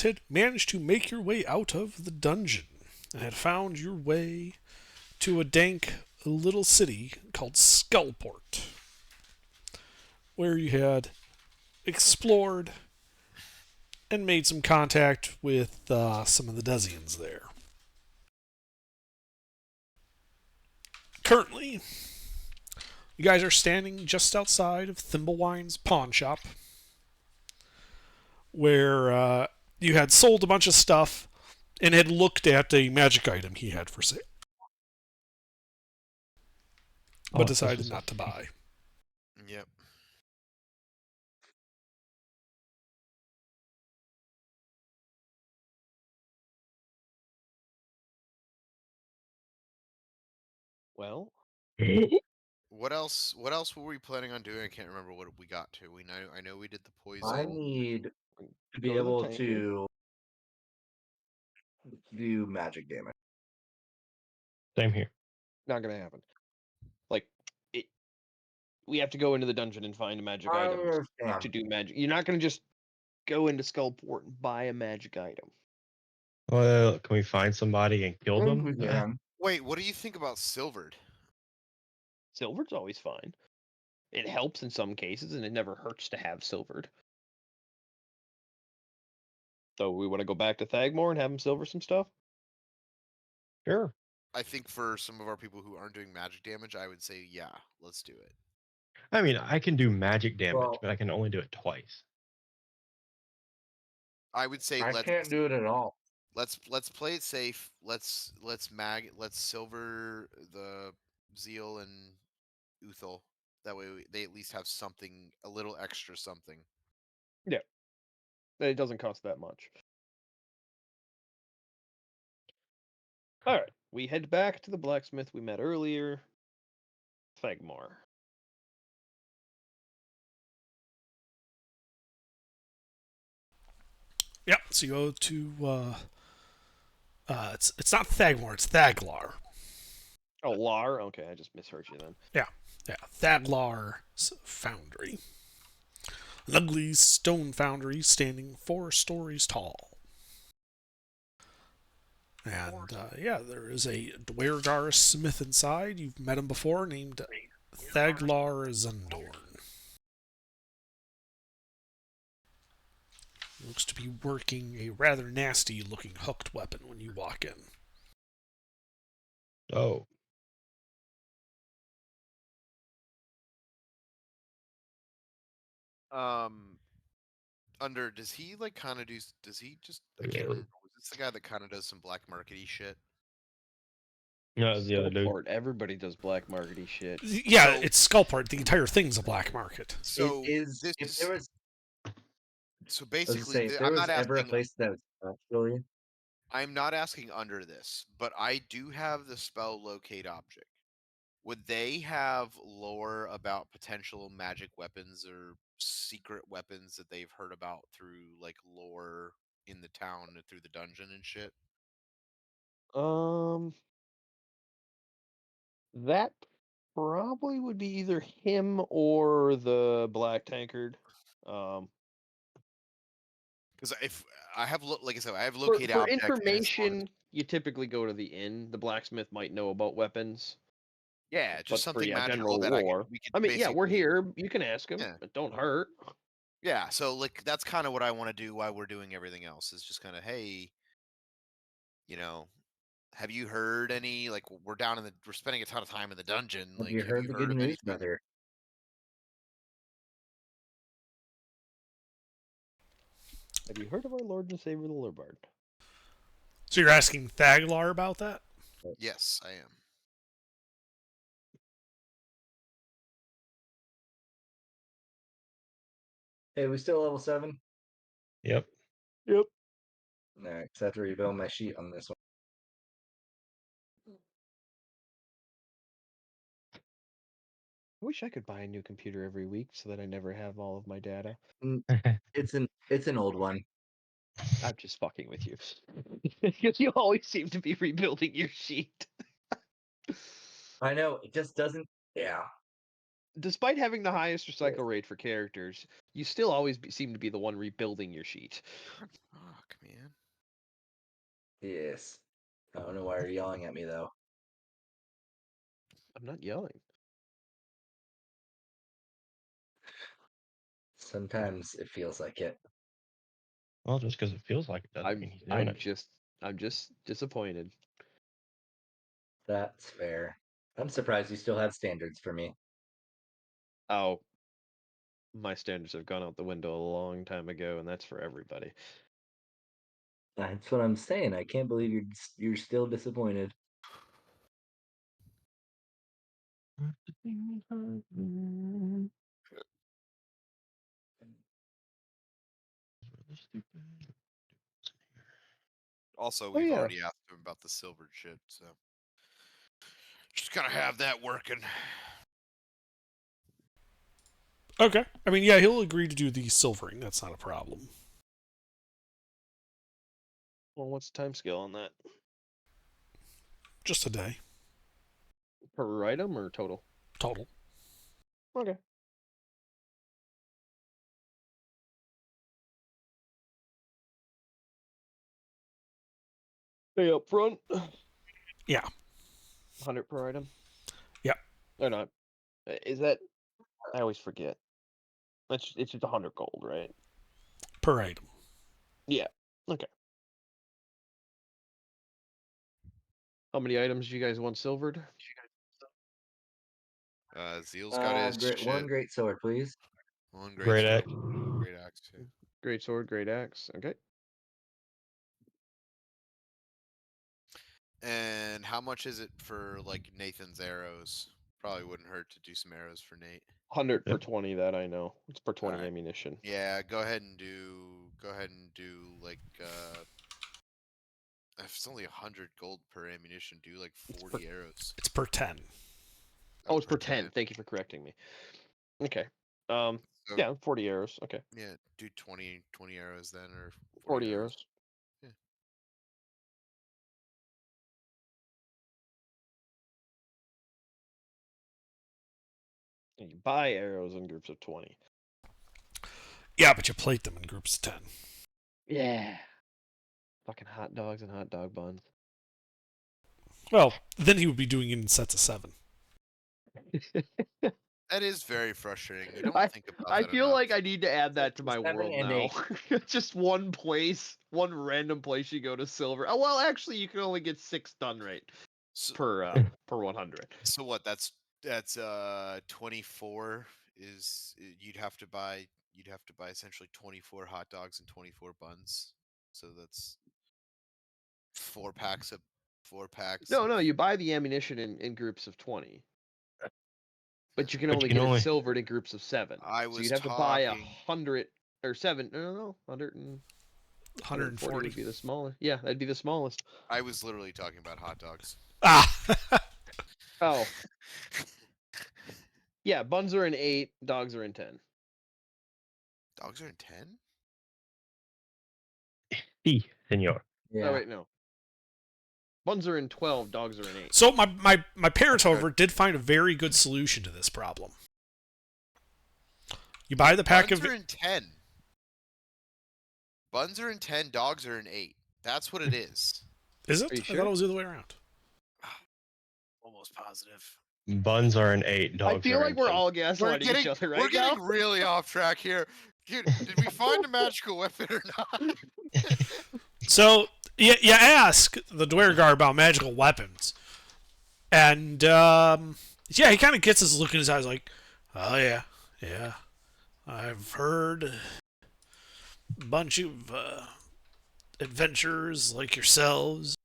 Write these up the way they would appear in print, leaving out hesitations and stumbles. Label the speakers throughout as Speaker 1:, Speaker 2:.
Speaker 1: had managed to make your way out of the dungeon and had found your way to a dank little city called Skullport, where you had explored and made some contact with some of the Desians there. Currently, you guys are standing just outside of Thimblewine's pawn shop, where you had sold a bunch of stuff and had looked at a magic item he had for sale, but decided not to buy.
Speaker 2: Yep.
Speaker 3: Well,
Speaker 2: What else? What else were we planning on doing? I can't remember what we got to. I know we did the poison.
Speaker 4: I need to be
Speaker 3: go to the
Speaker 4: able
Speaker 3: tankard.
Speaker 4: to do magic damage.
Speaker 5: Same here.
Speaker 3: Not gonna happen. Like, we have to go into the dungeon and find a magic
Speaker 4: I
Speaker 3: item
Speaker 4: understand.
Speaker 3: to do magic. You're not gonna just go into Skullport and buy a magic item.
Speaker 5: Well, can we find somebody and kill them?
Speaker 4: We can.
Speaker 2: Wait, what do you think about Silvered?
Speaker 3: Silvered's always fine. It helps in some cases, and it never hurts to have silvered. So we want to go back to Thagmore and have him silver some stuff?
Speaker 5: Sure.
Speaker 2: I think for some of our people who aren't doing magic damage, I would say, yeah, let's do it.
Speaker 5: I mean, I can do magic damage,
Speaker 4: Well-
Speaker 5: but I can only do it twice.
Speaker 2: I would say
Speaker 4: I
Speaker 2: let's
Speaker 4: can't do it at all.
Speaker 2: let's play it safe. Let's silver the Zeal and Uthal. That way they at least have something, a little extra something.
Speaker 3: It doesn't cost that much. Alright, we head back to the blacksmith we met earlier. Thagmore.
Speaker 1: Yep. So you go to it's not Thagmore, it's Thaglar.
Speaker 3: Oh, Lar? Okay, I just misheard you then.
Speaker 1: Yeah, Thaglar's foundry. An ugly stone foundry standing 4 stories tall. And yeah, there is a Dwergar smith inside. You've met him before, named Thaglar Zundorn. Looks to be working a rather nasty looking hooked weapon when you walk in.
Speaker 5: Oh,
Speaker 2: Under does he like kind of do? Does he just? I can't remember. Was this the guy that kind of does some black markety shit?
Speaker 5: no, the other dude.
Speaker 3: Skullport, everybody does black markety shit.
Speaker 1: Yeah,
Speaker 2: So-
Speaker 1: it's Skullport. The entire thing's a black market.
Speaker 2: So
Speaker 4: it is.
Speaker 2: this
Speaker 4: If
Speaker 2: is
Speaker 4: there was,
Speaker 2: so
Speaker 4: I was
Speaker 2: basically,
Speaker 4: gonna say, if there
Speaker 2: I'm
Speaker 4: was
Speaker 2: not
Speaker 4: ever a
Speaker 2: asking.
Speaker 4: place that was actually,
Speaker 2: I'm not asking under this, but I do have the spell locate object. Would they have lore about potential magic weapons or secret weapons that they've heard about through like lore in the town and through the dungeon and shit?
Speaker 3: That probably would be either him or the black tankard.
Speaker 2: Because if I have, like I said, I have
Speaker 3: For
Speaker 2: locate object. and it's on the-
Speaker 3: information, you typically go to the inn. The blacksmith might know about weapons.
Speaker 2: Yeah,
Speaker 3: But
Speaker 2: just
Speaker 3: for
Speaker 2: something magical
Speaker 3: general
Speaker 2: that
Speaker 3: lore,
Speaker 2: we could.
Speaker 3: I mean, yeah, we're
Speaker 2: basically-
Speaker 3: here. You can ask him.
Speaker 2: Yeah.
Speaker 3: It don't hurt.
Speaker 2: Yeah, so like that's kind of what I want to do while we're doing everything else. Is just kind of, hey, you know, have you heard any? Like we're spending a ton of time in the dungeon.
Speaker 4: have
Speaker 2: Like,
Speaker 4: you heard the good
Speaker 2: of
Speaker 4: news,
Speaker 2: anything?
Speaker 4: brother?
Speaker 3: Have you heard of our Lord and Savior the Lurbard?
Speaker 1: So you're asking Thaglar about that?
Speaker 2: Yes, I am.
Speaker 4: Hey, we still level 7?
Speaker 5: Yep.
Speaker 3: Yep.
Speaker 4: Alright, so I have to rebuild my sheet on this one.
Speaker 3: I wish I could buy a new computer every week so that I never have all of my data.
Speaker 4: It's an old one.
Speaker 3: I'm just fucking with you. Because you always seem to be rebuilding your sheet.
Speaker 4: I know, it just doesn't. Yeah.
Speaker 3: Despite having the highest recycle rate for characters, you still always seem to be the one rebuilding your sheet.
Speaker 2: Fuck, man.
Speaker 4: Yes. I don't know why you're yelling at me though.
Speaker 3: I'm not yelling.
Speaker 4: Sometimes it feels like it.
Speaker 5: Well, just because it feels like it doesn't mean he's doing it.
Speaker 3: I'm just disappointed.
Speaker 4: That's fair. I'm surprised you still have standards for me.
Speaker 3: Oh, my standards have gone out the window a long time ago, and that's for everybody.
Speaker 4: That's what I'm saying. I can't believe you're still disappointed.
Speaker 2: Also,
Speaker 3: Oh,
Speaker 2: we've
Speaker 3: yeah.
Speaker 2: already asked him about the silvered shit, so just gotta have that working.
Speaker 1: Okay. I mean, yeah, he'll agree to do the silvering. That's not a problem.
Speaker 3: Well, what's the time scale on that?
Speaker 1: Just a day
Speaker 3: Per item or total?
Speaker 1: total.
Speaker 3: Okay. Pay up front.
Speaker 1: Yeah.
Speaker 3: 100 per item.
Speaker 1: Yeah.
Speaker 3: Or not? Is that? I always forget. It's just 100 gold, right?
Speaker 1: Per item.
Speaker 3: Yeah. Okay. How many items do you guys want silvered?
Speaker 2: Zeal's got his shit.
Speaker 4: One great sword, please.
Speaker 2: One
Speaker 5: Great
Speaker 2: sword,
Speaker 5: axe.
Speaker 2: great axe. Yeah.
Speaker 3: Great sword, great axe. Okay.
Speaker 2: And how much is it for like Nathan's arrows? Probably wouldn't hurt to do some arrows for Nate.
Speaker 3: 100 per
Speaker 5: Yep.
Speaker 3: 20. That I know. It's per 20
Speaker 2: Alright.
Speaker 3: ammunition.
Speaker 2: Yeah, go ahead and do like if it's only 100 gold per ammunition, do like 40 arrows.
Speaker 1: It's per 10.
Speaker 3: Oh, it's per 10. Thank you for correcting me. Okay.
Speaker 2: So,
Speaker 3: Yeah, 40 arrows. Okay.
Speaker 2: Yeah, do 20 arrows then, or
Speaker 3: 40 arrows.
Speaker 2: Yeah.
Speaker 3: And you buy arrows in groups of 20.
Speaker 1: Yeah, but you plate them in groups of 10.
Speaker 3: Yeah. Fucking hot dogs and hot dog buns.
Speaker 1: Well, then he would be doing it in sets of 7.
Speaker 2: That is very frustrating. We don't
Speaker 3: I-
Speaker 2: think about
Speaker 3: I
Speaker 2: that
Speaker 3: feel
Speaker 2: enough.
Speaker 3: like I need to add that to my
Speaker 4: 7
Speaker 3: world
Speaker 4: and
Speaker 3: now. Just one place, one random place you go to silver. Oh, well, actually, you can only get 6 done right
Speaker 2: So,
Speaker 3: per 100.
Speaker 2: so what? That's 24 is you'd have to buy essentially 24 hot dogs and 24 buns. So that's 4 packs.
Speaker 3: No, you buy the ammunition in groups of 20. But you can
Speaker 5: But
Speaker 3: only
Speaker 5: you can
Speaker 3: get
Speaker 5: only-
Speaker 3: it silvered in groups of 7.
Speaker 2: I
Speaker 3: So
Speaker 2: was
Speaker 3: you'd have to buy
Speaker 2: talking
Speaker 3: 100 or 7. No, 100 and 140 would be the smallest. Yeah, that'd be the smallest.
Speaker 2: I was literally talking about hot dogs.
Speaker 1: Ah!
Speaker 3: Oh, yeah, buns are in 8, dogs are in 10.
Speaker 2: Dogs are in 10?
Speaker 5: Sí, senor.
Speaker 4: Yeah.
Speaker 3: Oh, wait, no. Buns are in 12, dogs are in 8.
Speaker 1: So my parents,
Speaker 2: Okay.
Speaker 1: however, did find a very good solution to this problem. You buy the pack
Speaker 2: Buns
Speaker 1: of...
Speaker 2: are in 10. Buns are in 10, dogs are in 8. That's what it is.
Speaker 1: Is it?
Speaker 3: Are you
Speaker 1: I
Speaker 3: sure?
Speaker 1: thought it was the other way around.
Speaker 2: Almost positive.
Speaker 5: Buns are an 8. Dogs
Speaker 3: I feel
Speaker 5: are
Speaker 3: like
Speaker 5: an
Speaker 3: we're
Speaker 5: 10.
Speaker 3: all gaslighting each other right
Speaker 2: we're
Speaker 3: now.
Speaker 2: getting really off track here. Dude, did we find a magical weapon or not?
Speaker 1: So, you ask the Dwergar about magical weapons. And, yeah, he kind of gets this look in his eyes like, oh, yeah. I've heard a bunch of adventurers like yourselves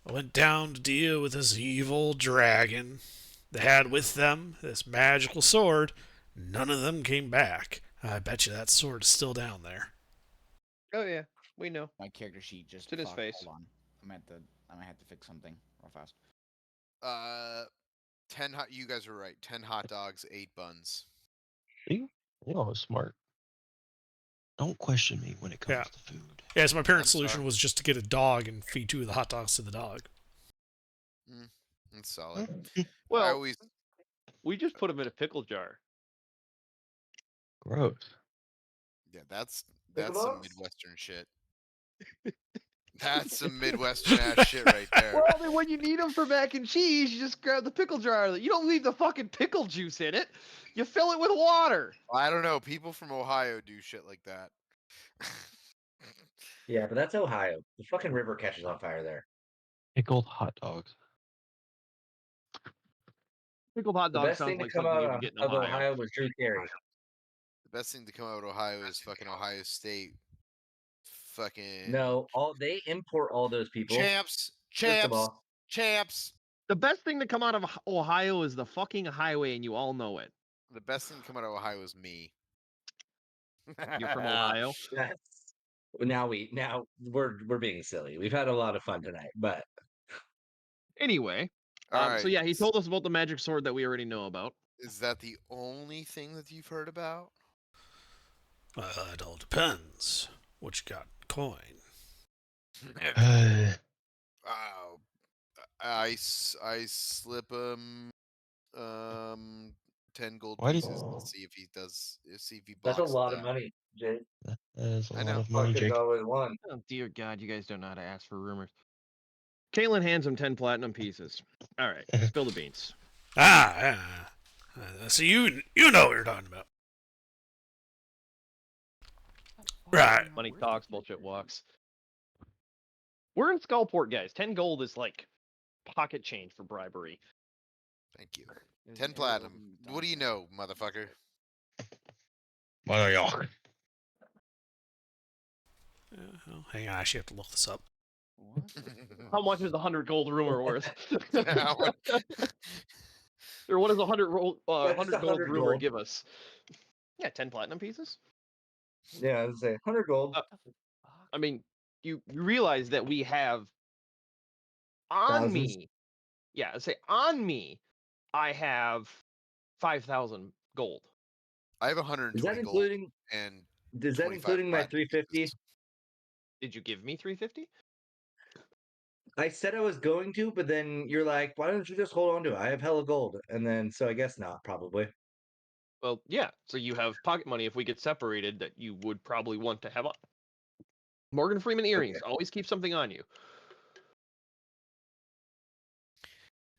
Speaker 1: went down to deal with this evil dragon. They had with them this magical sword. None of them came back. I bet you that sword is still down there.
Speaker 3: Oh, yeah, we know.
Speaker 6: My character sheet just
Speaker 3: It's in his
Speaker 6: fucked.
Speaker 3: face.
Speaker 6: Hold on. I might have to fix something real fast.
Speaker 2: 10 hot. You guys were right. 10 hot dogs, 8 buns.
Speaker 5: See? You know, I was smart. Don't question me when it comes
Speaker 1: Yeah.
Speaker 5: to food.
Speaker 1: Yeah, so my parents'
Speaker 2: I'm sorry.
Speaker 1: solution was just to get a dog and feed 2 of the hot dogs to the dog.
Speaker 2: That's solid. I
Speaker 3: Well,
Speaker 2: always
Speaker 3: we just put them in a pickle jar.
Speaker 5: Gross.
Speaker 2: Yeah, that's
Speaker 4: Pickle
Speaker 2: some
Speaker 4: dogs?
Speaker 2: Midwestern shit. That's some Midwestern ass shit right there.
Speaker 3: Well, then when you need them for mac and cheese, you just grab the pickle jar. You don't leave the fucking pickle juice in it. You fill it with water.
Speaker 2: I don't know. People from Ohio do shit like that.
Speaker 4: Yeah, but that's Ohio. The fucking river catches on fire there.
Speaker 5: Pickled hot dogs.
Speaker 3: Pickled hot
Speaker 4: The
Speaker 3: dog
Speaker 4: best
Speaker 3: sounds
Speaker 4: thing to
Speaker 3: like
Speaker 4: come
Speaker 3: something
Speaker 4: out
Speaker 3: you would get in
Speaker 4: of
Speaker 3: Ohio.
Speaker 4: Ohio was Drew Carey.
Speaker 2: The best thing to come out of Ohio is fucking Ohio State. Fucking
Speaker 4: No, they import all those people.
Speaker 2: champs,
Speaker 4: First of all,
Speaker 2: champs.
Speaker 3: The best thing to come out of Ohio is the fucking highway, and you all know it.
Speaker 2: The best thing to come out of Ohio is me.
Speaker 3: You're from Ohio.
Speaker 4: that's now we're being silly. We've had a lot of fun tonight, but
Speaker 3: Anyway,
Speaker 2: All right.
Speaker 3: so yeah, he told us about the magic sword that we already know about.
Speaker 2: Is that the only thing that you've heard about?
Speaker 1: It all depends. What you got? Coin.
Speaker 2: Oh, I slip him 10 gold
Speaker 5: Why did-
Speaker 2: pieces and see if he does. See if he
Speaker 4: that's a
Speaker 2: blocks
Speaker 4: lot
Speaker 2: that.
Speaker 4: of money, Jake.
Speaker 5: That is a
Speaker 2: I
Speaker 5: lot
Speaker 2: know.
Speaker 5: of money,
Speaker 4: Fuck
Speaker 5: Jake.
Speaker 4: is always one.
Speaker 3: Oh dear God, you guys don't know how to ask for rumors. Caitlin hands him 10 platinum pieces. All right, spill the beans.
Speaker 1: So you know what you're talking about. Right.
Speaker 3: Money talks, bullshit walks. We're in Skullport, guys. 10 gold is like pocket change for bribery.
Speaker 2: Thank you. 10 platinum. What do you know, motherfucker?
Speaker 5: Mother York.
Speaker 1: Well, hang on, I actually have to look this up.
Speaker 3: How much is the 100 gold rumor worth?
Speaker 2: How much-
Speaker 3: Or what does 100
Speaker 4: Yeah, just
Speaker 3: 100 gold
Speaker 4: 100
Speaker 3: rumor
Speaker 4: gold.
Speaker 3: give us? Yeah, 10 platinum pieces.
Speaker 4: Yeah, I'd say 100 gold.
Speaker 3: I mean, you realize that we have on
Speaker 4: Thousands.
Speaker 3: me. Yeah, say on me. I have 5,000 gold.
Speaker 2: I have
Speaker 4: Is
Speaker 2: 120
Speaker 4: that
Speaker 2: gold
Speaker 4: including?
Speaker 2: and
Speaker 4: Is that
Speaker 2: 25
Speaker 4: including my
Speaker 2: platinum
Speaker 4: 350?
Speaker 2: pieces.
Speaker 3: Did you give me 350?
Speaker 4: I said I was going to, but then you're like, why don't you just hold on to it? I have hella gold, and then so I guess not, probably.
Speaker 3: Well, yeah. So you have pocket money if we get separated that you would probably want to have on. Morgan Freeman earrings. Always keep something on you.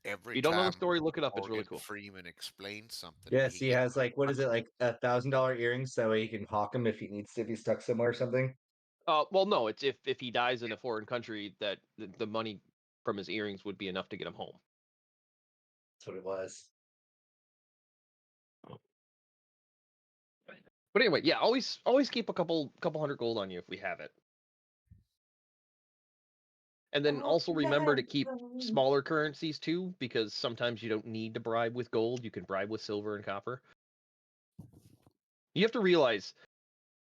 Speaker 2: Every
Speaker 3: If you don't know the
Speaker 2: time
Speaker 3: story, look it up. It's really
Speaker 2: Morgan
Speaker 3: cool.
Speaker 2: Freeman explains something.
Speaker 4: Yes, he
Speaker 2: gets
Speaker 4: has like what is it
Speaker 2: punched.
Speaker 4: like $1,000 earrings, so he can hawk them if he needs to, if he's stuck somewhere or something.
Speaker 3: Well, no. It's if he dies in a foreign country, that the money from his earrings would be enough to get him home.
Speaker 4: That's what it was.
Speaker 3: But anyway, yeah. Always keep a couple hundred gold on you if we have it. And then also remember to keep smaller currencies too, because sometimes you don't need to bribe with gold. You can bribe with silver and copper. You have to realize,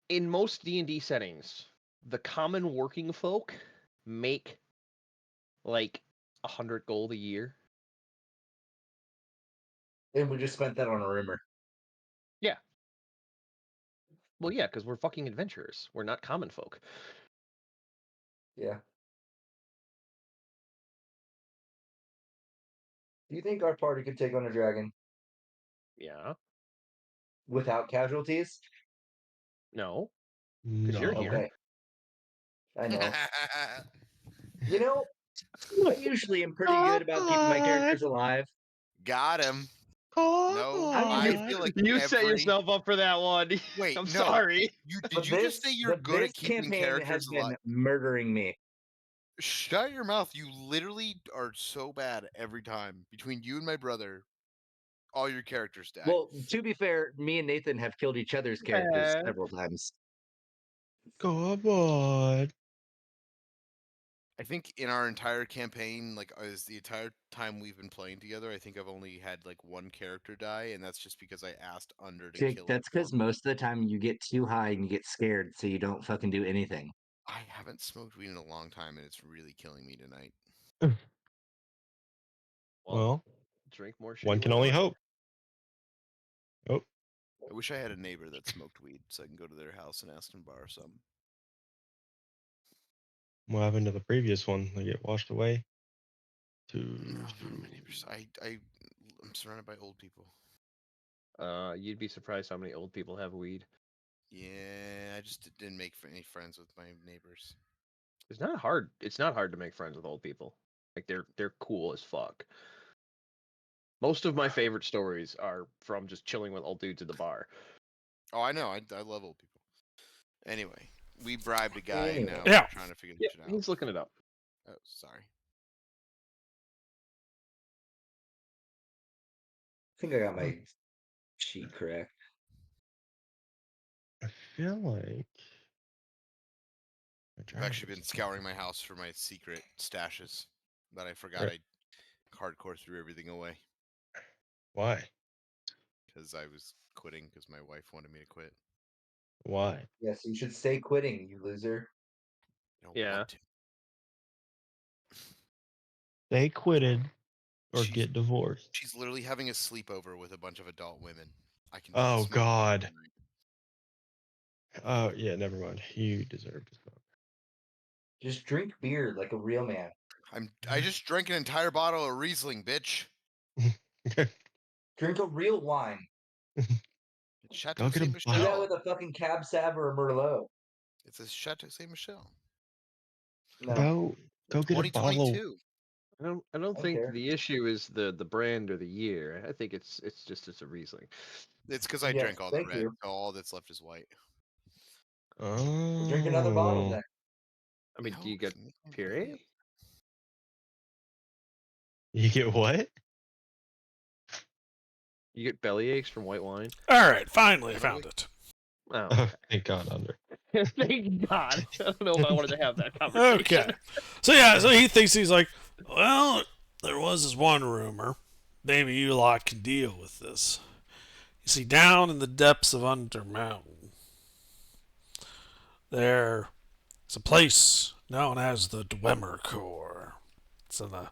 Speaker 3: in most D&D settings, the common working folk make like 100 gold a year.
Speaker 4: And we just spent that on a rumor.
Speaker 3: Yeah. Well, yeah, because we're fucking adventurers. We're not common folk.
Speaker 4: Yeah. Do you think our party could take on a dragon
Speaker 3: Yeah.
Speaker 4: without casualties?
Speaker 3: No. Because you're
Speaker 5: No.
Speaker 3: here.
Speaker 4: Okay. I know. You know, I usually am pretty good about keeping my characters alive.
Speaker 2: Got him. No, I feel like
Speaker 3: You set
Speaker 2: every-
Speaker 3: yourself up for that one.
Speaker 2: Wait,
Speaker 3: I'm
Speaker 2: no.
Speaker 3: sorry.
Speaker 2: Did you just say you're good at keeping
Speaker 4: campaign
Speaker 2: characters
Speaker 4: has been
Speaker 2: alive?
Speaker 4: murdering me.
Speaker 2: Shut your mouth. You literally are so bad every time. Between you and my brother, all your characters die.
Speaker 4: Well, to be fair, me and Nathan have killed each other's characters
Speaker 3: Yeah.
Speaker 4: several times.
Speaker 5: Come on.
Speaker 2: I think in our entire campaign, like as the entire time we've been playing together, I think I've only had like one character die, and that's just because I asked Under to
Speaker 4: Jake,
Speaker 2: kill
Speaker 4: that's
Speaker 2: him.
Speaker 4: because most of the time you get too high and you get scared, so you don't fucking do anything.
Speaker 2: I haven't smoked weed in a long time, and it's really killing me tonight.
Speaker 5: Well,
Speaker 3: drink more shit.
Speaker 5: one can only hope. Oh,
Speaker 2: I wish I had a neighbor that smoked weed, so I can go to their house and ask them to borrow some.
Speaker 5: what happened to the previous one? They get washed away.
Speaker 2: No, none of my neighbors. I'm surrounded by old people.
Speaker 3: You'd be surprised how many old people have weed.
Speaker 2: Yeah, I just didn't make any friends with my neighbors.
Speaker 3: It's not hard. It's not hard to make friends with old people. Like they're cool as fuck. Most of my favorite stories are from just chilling with old dudes at the bar.
Speaker 2: Oh, I know. I love old people. Anyway, we bribed a guy.
Speaker 4: Anyway.
Speaker 2: Now
Speaker 1: Yeah.
Speaker 2: we're trying to figure
Speaker 3: Yeah,
Speaker 2: this shit out.
Speaker 3: he's looking it up.
Speaker 2: Oh, sorry.
Speaker 4: I think I got my sheet correct.
Speaker 5: I feel like
Speaker 2: I've actually been scouring my house for my secret stashes, but I forgot
Speaker 5: Right.
Speaker 2: I hardcore threw everything away
Speaker 5: Why?
Speaker 2: because I was quitting because my wife wanted me to quit.
Speaker 5: Why?
Speaker 4: Yes, you should stay quitting, you loser.
Speaker 2: I don't
Speaker 3: Yeah.
Speaker 2: want to.
Speaker 5: They quitted or
Speaker 2: She's-
Speaker 5: get divorced.
Speaker 2: She's literally having a sleepover with a bunch of adult women. I can.
Speaker 5: Oh,
Speaker 2: smoke
Speaker 5: God.
Speaker 2: all night.
Speaker 5: Oh yeah, never mind. You deserve to smoke.
Speaker 4: Just drink beer like a real man.
Speaker 2: I just drank an entire bottle of Riesling, bitch.
Speaker 4: Drink a real wine.
Speaker 2: It's Chateau
Speaker 5: Go get a
Speaker 2: Saint
Speaker 4: Do that
Speaker 2: Michel.
Speaker 4: with a fucking Cab Sav or a Merlot.
Speaker 2: It's a Chateau Saint Michel.
Speaker 4: No.
Speaker 5: Go get a bottle.
Speaker 2: 2022.
Speaker 3: I don't
Speaker 4: I
Speaker 3: think
Speaker 4: care.
Speaker 3: the issue is the brand or the year. I think it's a Riesling.
Speaker 2: It's because I
Speaker 4: Yes,
Speaker 2: drank all the
Speaker 4: thank
Speaker 2: red.
Speaker 4: you.
Speaker 2: So all that's left is white.
Speaker 5: Oh.
Speaker 4: Drink another bottle then.
Speaker 3: I mean, do you
Speaker 2: No,
Speaker 3: get
Speaker 2: it's making
Speaker 3: puree?
Speaker 2: bad.
Speaker 5: You get what?
Speaker 3: You get belly aches from white wine?
Speaker 1: All right, finally I found it.
Speaker 3: Oh,
Speaker 5: Oh, thank God, Under.
Speaker 3: thank God. I don't know if I wanted to have that conversation.
Speaker 1: Okay. So he thinks he's like, well, there was this one rumor. Maybe you lot can deal with this. You see, down in the depths of Under Mountain, there's a place known as the Dwemer Corps. It's an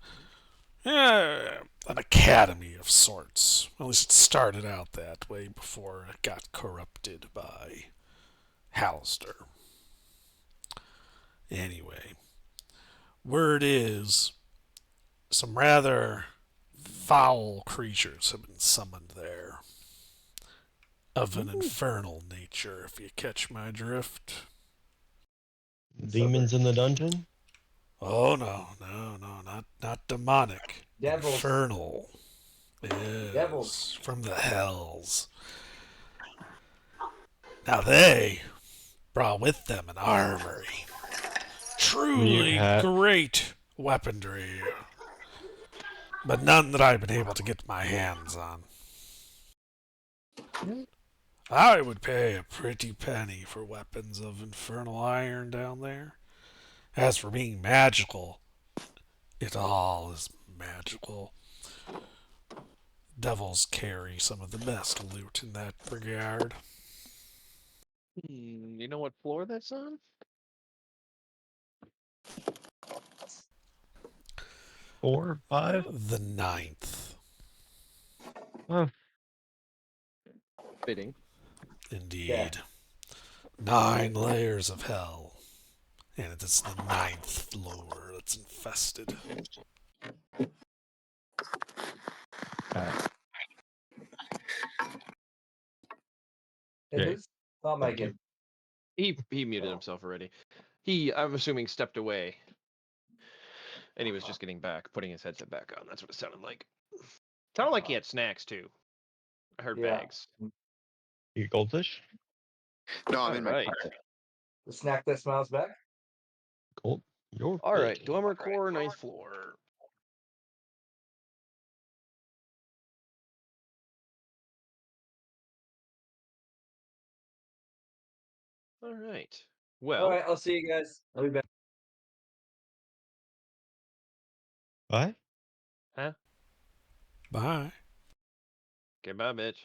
Speaker 1: academy of sorts. At least it started out that way before it got corrupted by Hallister. Anyway, word is some rather foul creatures have been summoned there. Of an infernal nature, if you catch my drift.
Speaker 5: Demons in the dungeon?
Speaker 1: Oh no, not demonic.
Speaker 4: Devils.
Speaker 1: Infernal. Yes,
Speaker 4: Devils.
Speaker 1: from the hells. Now they brought with them an armory. Truly
Speaker 5: hat.
Speaker 1: great weaponry. But none that I've been able to get my hands on. I would pay a pretty penny for weapons of infernal iron down there. As for being magical, it all is magical. Devils carry some of the best loot in that regard.
Speaker 3: You know what floor that's on?
Speaker 5: Four, five?
Speaker 1: The 9th,
Speaker 5: Oh,
Speaker 3: Fitting.
Speaker 1: indeed. 9 layers of hell. And it's the 9th floor that's infested.
Speaker 4: Hey,
Speaker 5: Okay.
Speaker 4: who's not
Speaker 5: Thank
Speaker 4: Megan?
Speaker 3: He muted himself already. I'm assuming, stepped away. And he was just getting back, putting his headset back on. That's what it sounded like. Sounded like he had snacks too. I heard
Speaker 4: Yeah.
Speaker 3: bags.
Speaker 5: you get goldfish?
Speaker 2: No, I'm in my
Speaker 3: Alright.
Speaker 2: car.
Speaker 4: The snack that smiles back?
Speaker 5: Gold. Your
Speaker 3: Alright,
Speaker 5: bacon.
Speaker 3: Dwemer Core, 9th floor. Alright. Well,
Speaker 4: All right, I'll see you guys. I'll be back.
Speaker 5: Bye?
Speaker 1: Bye.
Speaker 3: okay, bye, bitch.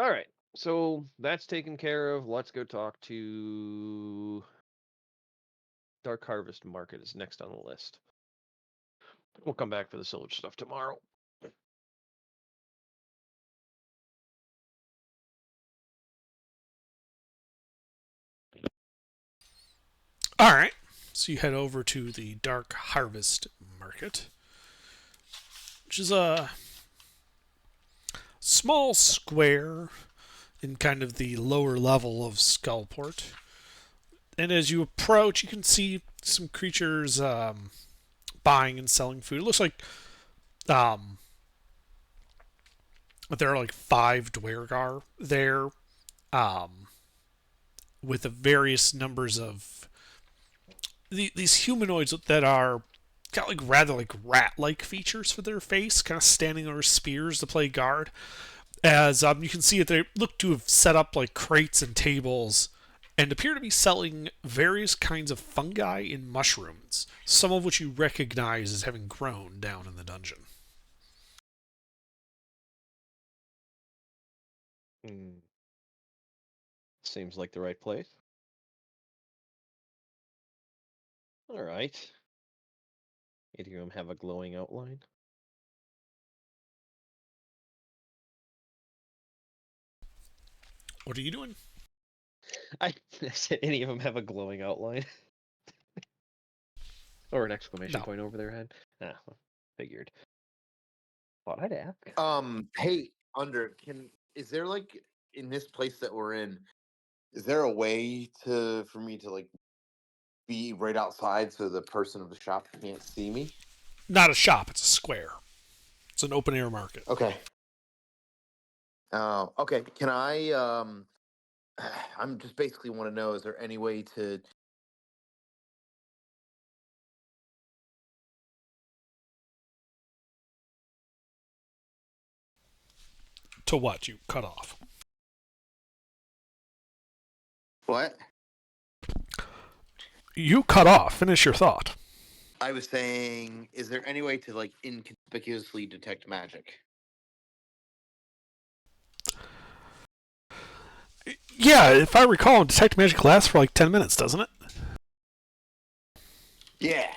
Speaker 3: Alright, so that's taken care of. Let's go talk to Dark Harvest Market is next on the list. We'll come back for the Silage stuff tomorrow.
Speaker 1: All right. So you head over to the Dark Harvest Market, which is small square in kind of the lower level of Skullport. And as you approach, you can see some creatures buying and selling food. It looks like there are like 5 Dwergar there, with the various numbers of these humanoids that are got like rather like rat-like features for their face, kind of standing over spears to play guard. As you can see that they look to have set up like crates and tables and appear to be selling various kinds of fungi and mushrooms, some of which you recognize as having grown down in the dungeon.
Speaker 3: Seems like the right place. All right. Either of them have a glowing outline.
Speaker 1: What are you doing?
Speaker 3: I said any of them have a glowing outline. Or an exclamation
Speaker 1: No.
Speaker 3: point over their head. Ah, figured. Thought I'd ask.
Speaker 2: Hey, is there like in this place that we're in, is there a way for me to like be right outside so the person of the shop can't see me?
Speaker 1: Not a shop, it's a square. It's an open air market.
Speaker 2: Okay. Okay. Can I I'm just basically want to know, is there any way to
Speaker 1: To what? You cut off.
Speaker 2: what?
Speaker 1: You cut off. Finish your thought.
Speaker 2: I was saying, is there any way to like inconspicuously detect magic?
Speaker 1: Yeah, if I recall, detect magic lasts for like 10 minutes, doesn't it?
Speaker 2: Yeah.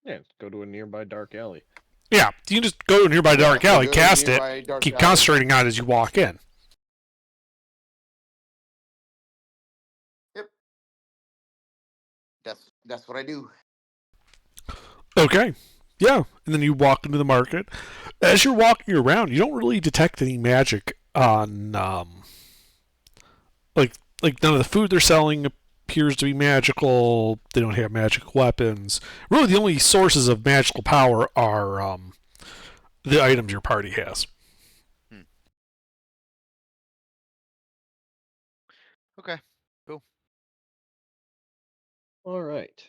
Speaker 3: Yeah, go to a nearby dark alley.
Speaker 1: Yeah, you can just go to a nearby dark alley, cast it, keep concentrating on it as you walk in.
Speaker 2: Yep. That's what I do.
Speaker 1: Okay. Yeah, and then you walk into the market. As you're walking around, you don't really detect any magic on like none of the food they're selling appears to be magical. They don't have magic weapons. Really, the only sources of magical power are the items your party has.
Speaker 2: Okay. Cool.
Speaker 3: All right.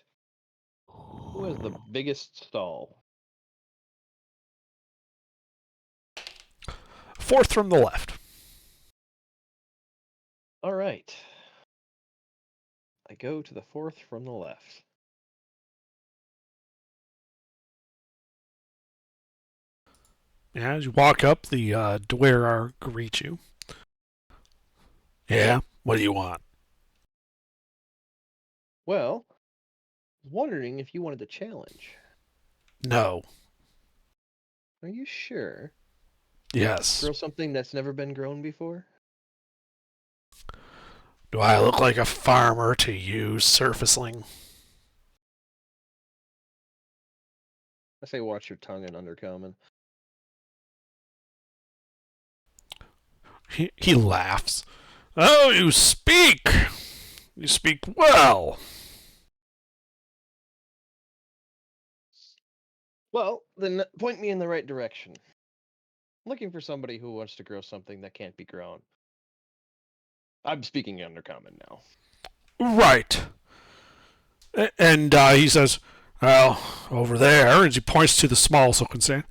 Speaker 3: Who has the biggest stall?
Speaker 1: 4th from the left.
Speaker 3: All right. I go to the 4th from the left.
Speaker 1: Yeah, as you walk up, the Dwerar greet you. Yeah, what do you want?
Speaker 3: Well, I was wondering if you wanted to challenge.
Speaker 1: No.
Speaker 3: Are you sure?
Speaker 1: Yes.
Speaker 3: Grow something that's never been grown before?
Speaker 1: Do I look like a farmer to you, surfaceling?
Speaker 3: I say watch your tongue in Undercommon.
Speaker 1: He laughs. Oh, you speak! You speak well.
Speaker 3: Well, then point me in the right direction. I'm looking for somebody who wants to grow something that can't be grown. I'm speaking Undercommon now.
Speaker 1: Right. And he says, well, over there, and he points to the small silken sand,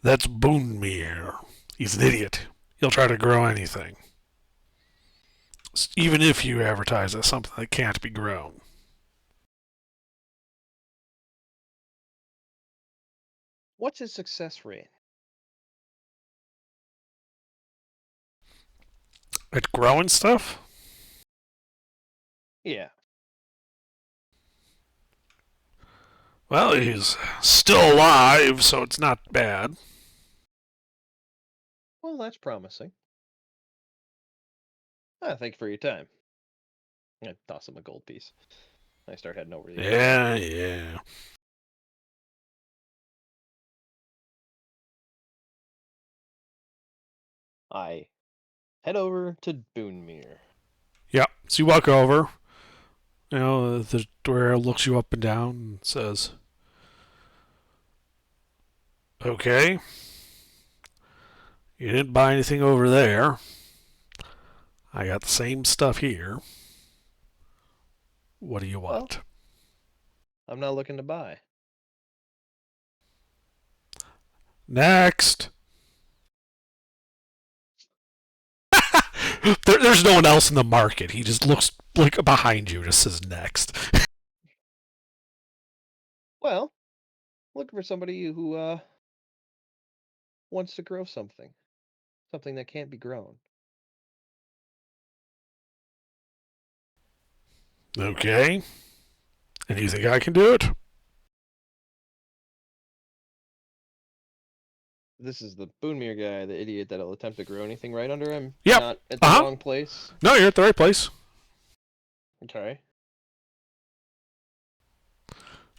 Speaker 1: that's Boonmere. He's an idiot. He'll try to grow anything. Even if you advertise as something that can't be grown.
Speaker 3: What's his success rate?
Speaker 1: At growing stuff?
Speaker 3: Yeah.
Speaker 1: Well, he's still alive, so it's not bad.
Speaker 3: Well, that's promising. Thank you for your time. I toss him a gold piece. I start heading over to the
Speaker 1: Yeah.
Speaker 3: I head over to Boonmere.
Speaker 1: Yeah. So you walk over. You know, the Dwyer looks you up and down and says, "Okay, you didn't buy anything over there. I got the same stuff here. What do you want?"
Speaker 3: I'm not looking to buy.
Speaker 1: Next. There's no one else in the market. He just looks like behind you and just says next.
Speaker 3: Well, looking for somebody who wants to grow something that can't be grown.
Speaker 1: Okay. And you think I can do it?
Speaker 3: This is the Boonmere guy, the idiot that'll attempt to grow anything right under him.
Speaker 1: Yep.
Speaker 3: Not at the
Speaker 1: Uh-huh.
Speaker 3: wrong place.
Speaker 1: No, you're at the right place.
Speaker 3: Okay.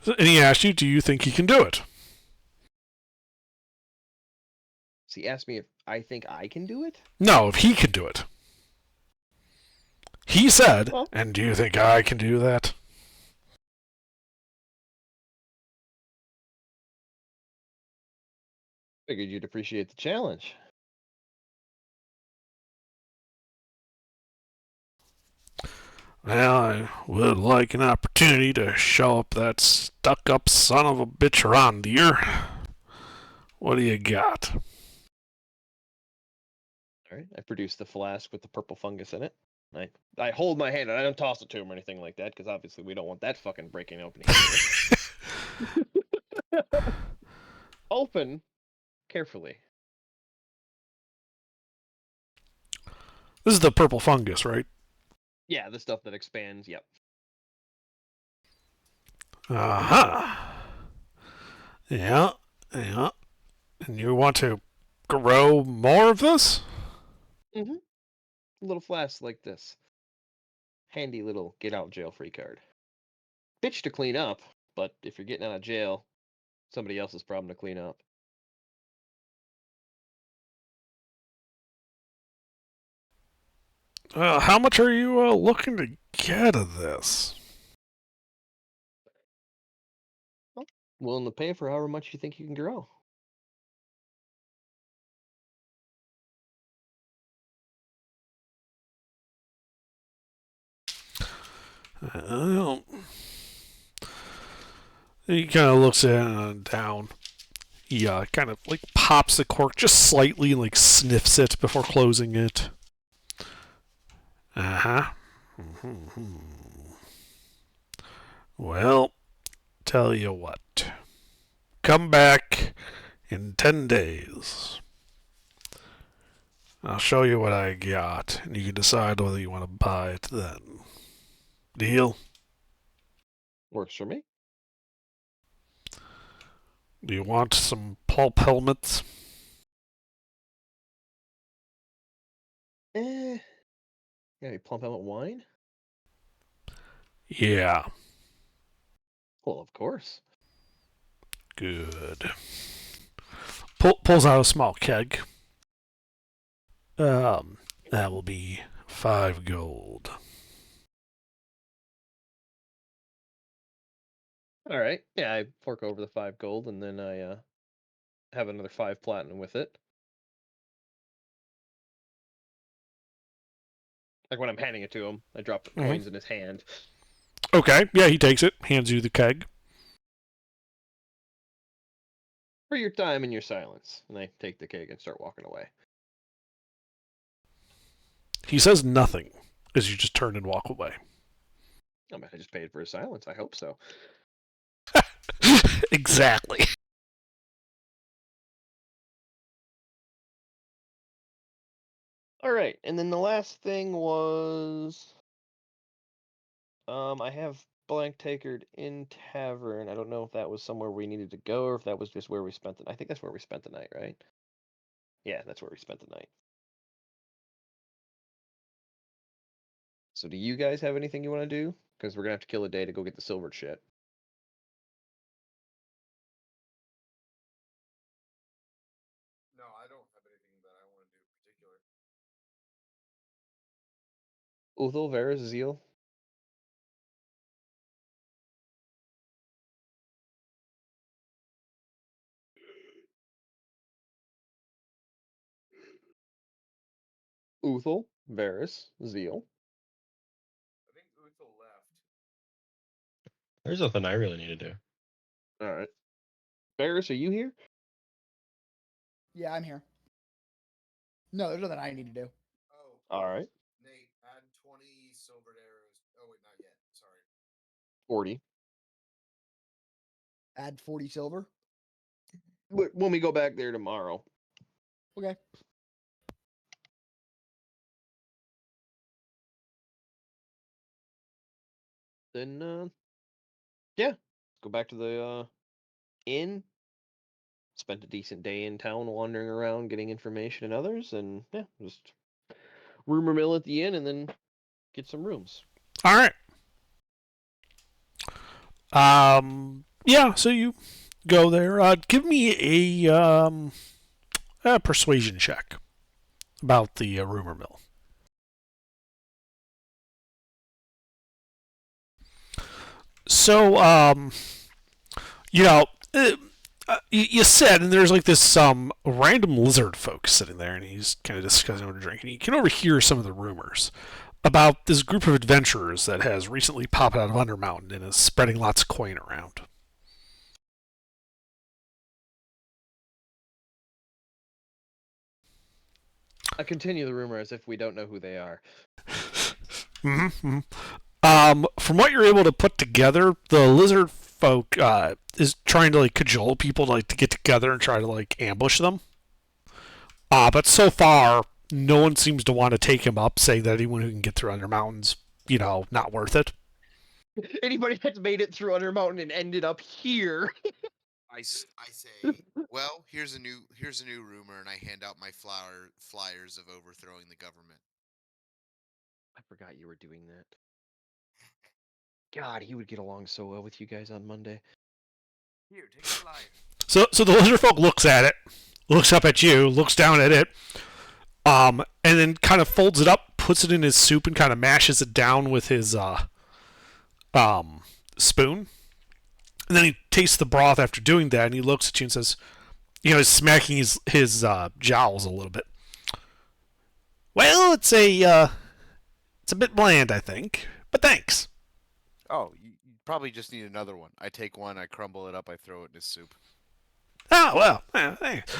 Speaker 1: And he asked you, do you think he can do it?
Speaker 3: So he asked me if I think I can do it?
Speaker 1: No, if he can do it. He said,
Speaker 3: Well,
Speaker 1: and do you think I can do that?
Speaker 3: figured you'd appreciate the challenge.
Speaker 1: Well, I would like an opportunity to show up that stuck-up son of a bitch around here. What do you got?
Speaker 3: All right. I produce the flask with the purple fungus in it. I hold my hand and I don't toss it to him or anything like that because obviously we don't want that fucking breaking opening. Open carefully.
Speaker 1: This is the purple fungus, right?
Speaker 3: Yeah, the stuff that expands. Yep.
Speaker 1: Uh-huh. Yeah. And you want to grow more of this?
Speaker 3: Mm-hmm. A little flask like this. Handy little get out jail free card. Bitch to clean up, but if you're getting out of jail, somebody else's problem to clean up.
Speaker 1: How much are you looking to get of this?
Speaker 3: Well, willing to pay for however much you think you can grow.
Speaker 1: Well, he kind of looks at it down. He kind of like pops the cork just slightly and like sniffs it before closing it. Uh-huh. Mm-hmm. Well, tell you what. Come back in 10 days. I'll show you what I got, and you can decide whether you want to buy it then. Deal?
Speaker 3: Works for me.
Speaker 1: Do you want some pulp helmets?
Speaker 3: Got any plump helmet wine?
Speaker 1: Yeah.
Speaker 3: Well, of course.
Speaker 1: Good. Pulls out a small keg. That will be 5 gold.
Speaker 3: All right. Yeah, I fork over the 5 gold and then I have another 5 platinum with it. Like when I'm handing it to him, I drop the coins in his hand.
Speaker 1: Okay, yeah, he takes it, hands you the keg.
Speaker 3: For your time and your silence. And I take the keg and start walking away.
Speaker 1: He says nothing as you just turn and walk away.
Speaker 3: I mean, I just paid for his silence. I hope so.
Speaker 1: Exactly.
Speaker 3: All right, and then the last thing was, I have blank takered in tavern. I don't know if that was somewhere we needed to go or if that was just where we spent the. I think that's where we spent the night, right? Yeah, that's where we spent the night. So, do you guys have anything you want to do? Because we're gonna have to kill a day to go get the silvered shit.
Speaker 2: No, I don't have anything that I want to do in particular.
Speaker 3: Uthal, Varus, Zeal. Uthal, Varus, Zeal.
Speaker 2: I think Uthal left.
Speaker 5: There's nothing I really need to do.
Speaker 3: All right. Varus, are you here?
Speaker 7: Yeah, I'm here. No, there's nothing I need to do.
Speaker 2: Oh.
Speaker 3: All right.
Speaker 2: Nate, add 20 silvered arrows. Oh wait, not yet. Sorry.
Speaker 3: 40.
Speaker 7: Add 40 silver.
Speaker 3: When we go back there tomorrow.
Speaker 7: Okay.
Speaker 3: Then, yeah, go back to the inn. Spent a decent day in town wandering around, getting information and others, and yeah, just rumor mill at the inn and then get some rooms.
Speaker 1: All right. Yeah. So you go there. Give me a persuasion check about the rumor mill. So, you know, you said, and there's like this random lizard folk sitting there, and he's kind of discussing what to drink, and you can overhear some of the rumors about this group of adventurers that has recently popped out of Undermountain and is spreading lots of coin around.
Speaker 3: I continue the rumor as if we don't know who they are.
Speaker 1: Mm-hmm. From what you're able to put together, the lizard folk is trying to like cajole people to get together and try to like ambush them. But so far, no one seems to want to take him up, saying that anyone who can get through Undermountain's, not worth it.
Speaker 3: Anybody that's made it through Undermountain and ended up here.
Speaker 2: I say, well, here's a new rumor, and I hand out my flyers of overthrowing the government.
Speaker 3: I forgot you were doing that. God, he would get along so well with you guys on Monday.
Speaker 2: Here, take a flyer.
Speaker 1: So the lizard folk looks at it, looks up at you, looks down at it, and then kind of folds it up, puts it in his soup, and kind of mashes it down with his spoon. And then he tastes the broth after doing that, and he looks at you and says, he's smacking his jowls a little bit. Well, it's a bit bland, I think, but thanks.
Speaker 2: Oh, you probably just need another one. I take one, I crumble it up, I throw it in his soup.
Speaker 1: Oh well, thanks.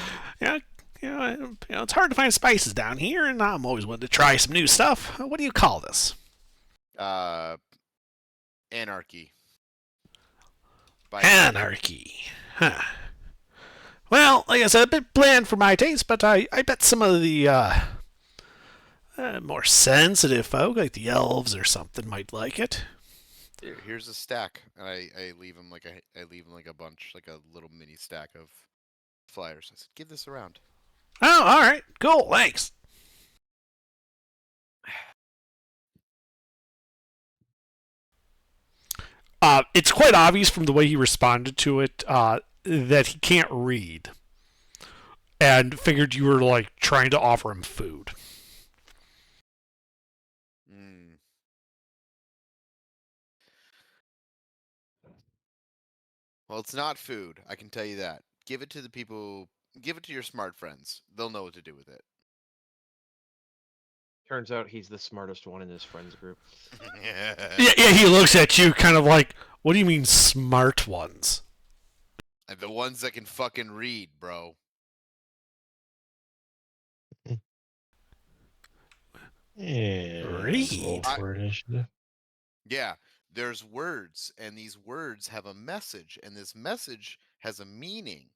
Speaker 1: It's hard to find spices down here, and I'm always willing to try some new stuff. What do you call this?
Speaker 2: Anarchy.
Speaker 1: Anarchy. Huh. Well, like I said, a bit bland for my taste, but I bet some of the more sensitive folk, like the elves or something, might like it.
Speaker 2: Here's a stack, and I leave him like a bunch, like a little mini stack of flyers. I said, give this around.
Speaker 1: Oh, all right, cool, thanks. It's quite obvious from the way he responded to it that he can't read, and figured you were like trying to offer him food.
Speaker 2: Well, it's not food. I can tell you that. Give it to the people. Give it to your smart friends. They'll know what to do with it.
Speaker 3: Turns out he's the smartest one in his friends group.
Speaker 1: Yeah, he looks at you kind of like, what do you mean smart ones?
Speaker 2: The ones that can fucking read, bro.
Speaker 5: Yeah.
Speaker 1: Read?
Speaker 5: For initiative.
Speaker 2: Yeah, there's words, and these words have a message, and this message has a meaning.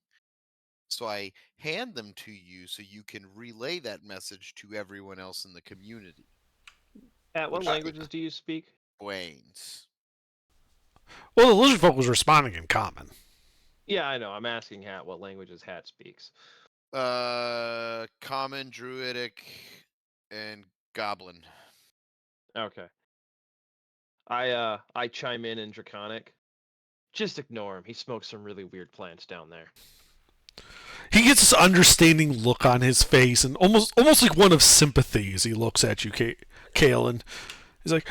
Speaker 2: So I hand them to you so you can relay that message to everyone else in the community.
Speaker 3: What languages do you speak?
Speaker 2: Dwayne's.
Speaker 1: Well, the lizard folk was responding in common.
Speaker 3: Yeah, I know. I'm asking Hat what languages Hat speaks.
Speaker 2: Common, Druidic, and Goblin.
Speaker 3: Okay. I chime in Draconic. Just ignore him. He smokes some really weird plants down there.
Speaker 1: He gets this understanding look on his face, and almost like one of sympathy as he looks at you, Kaelin. He's like,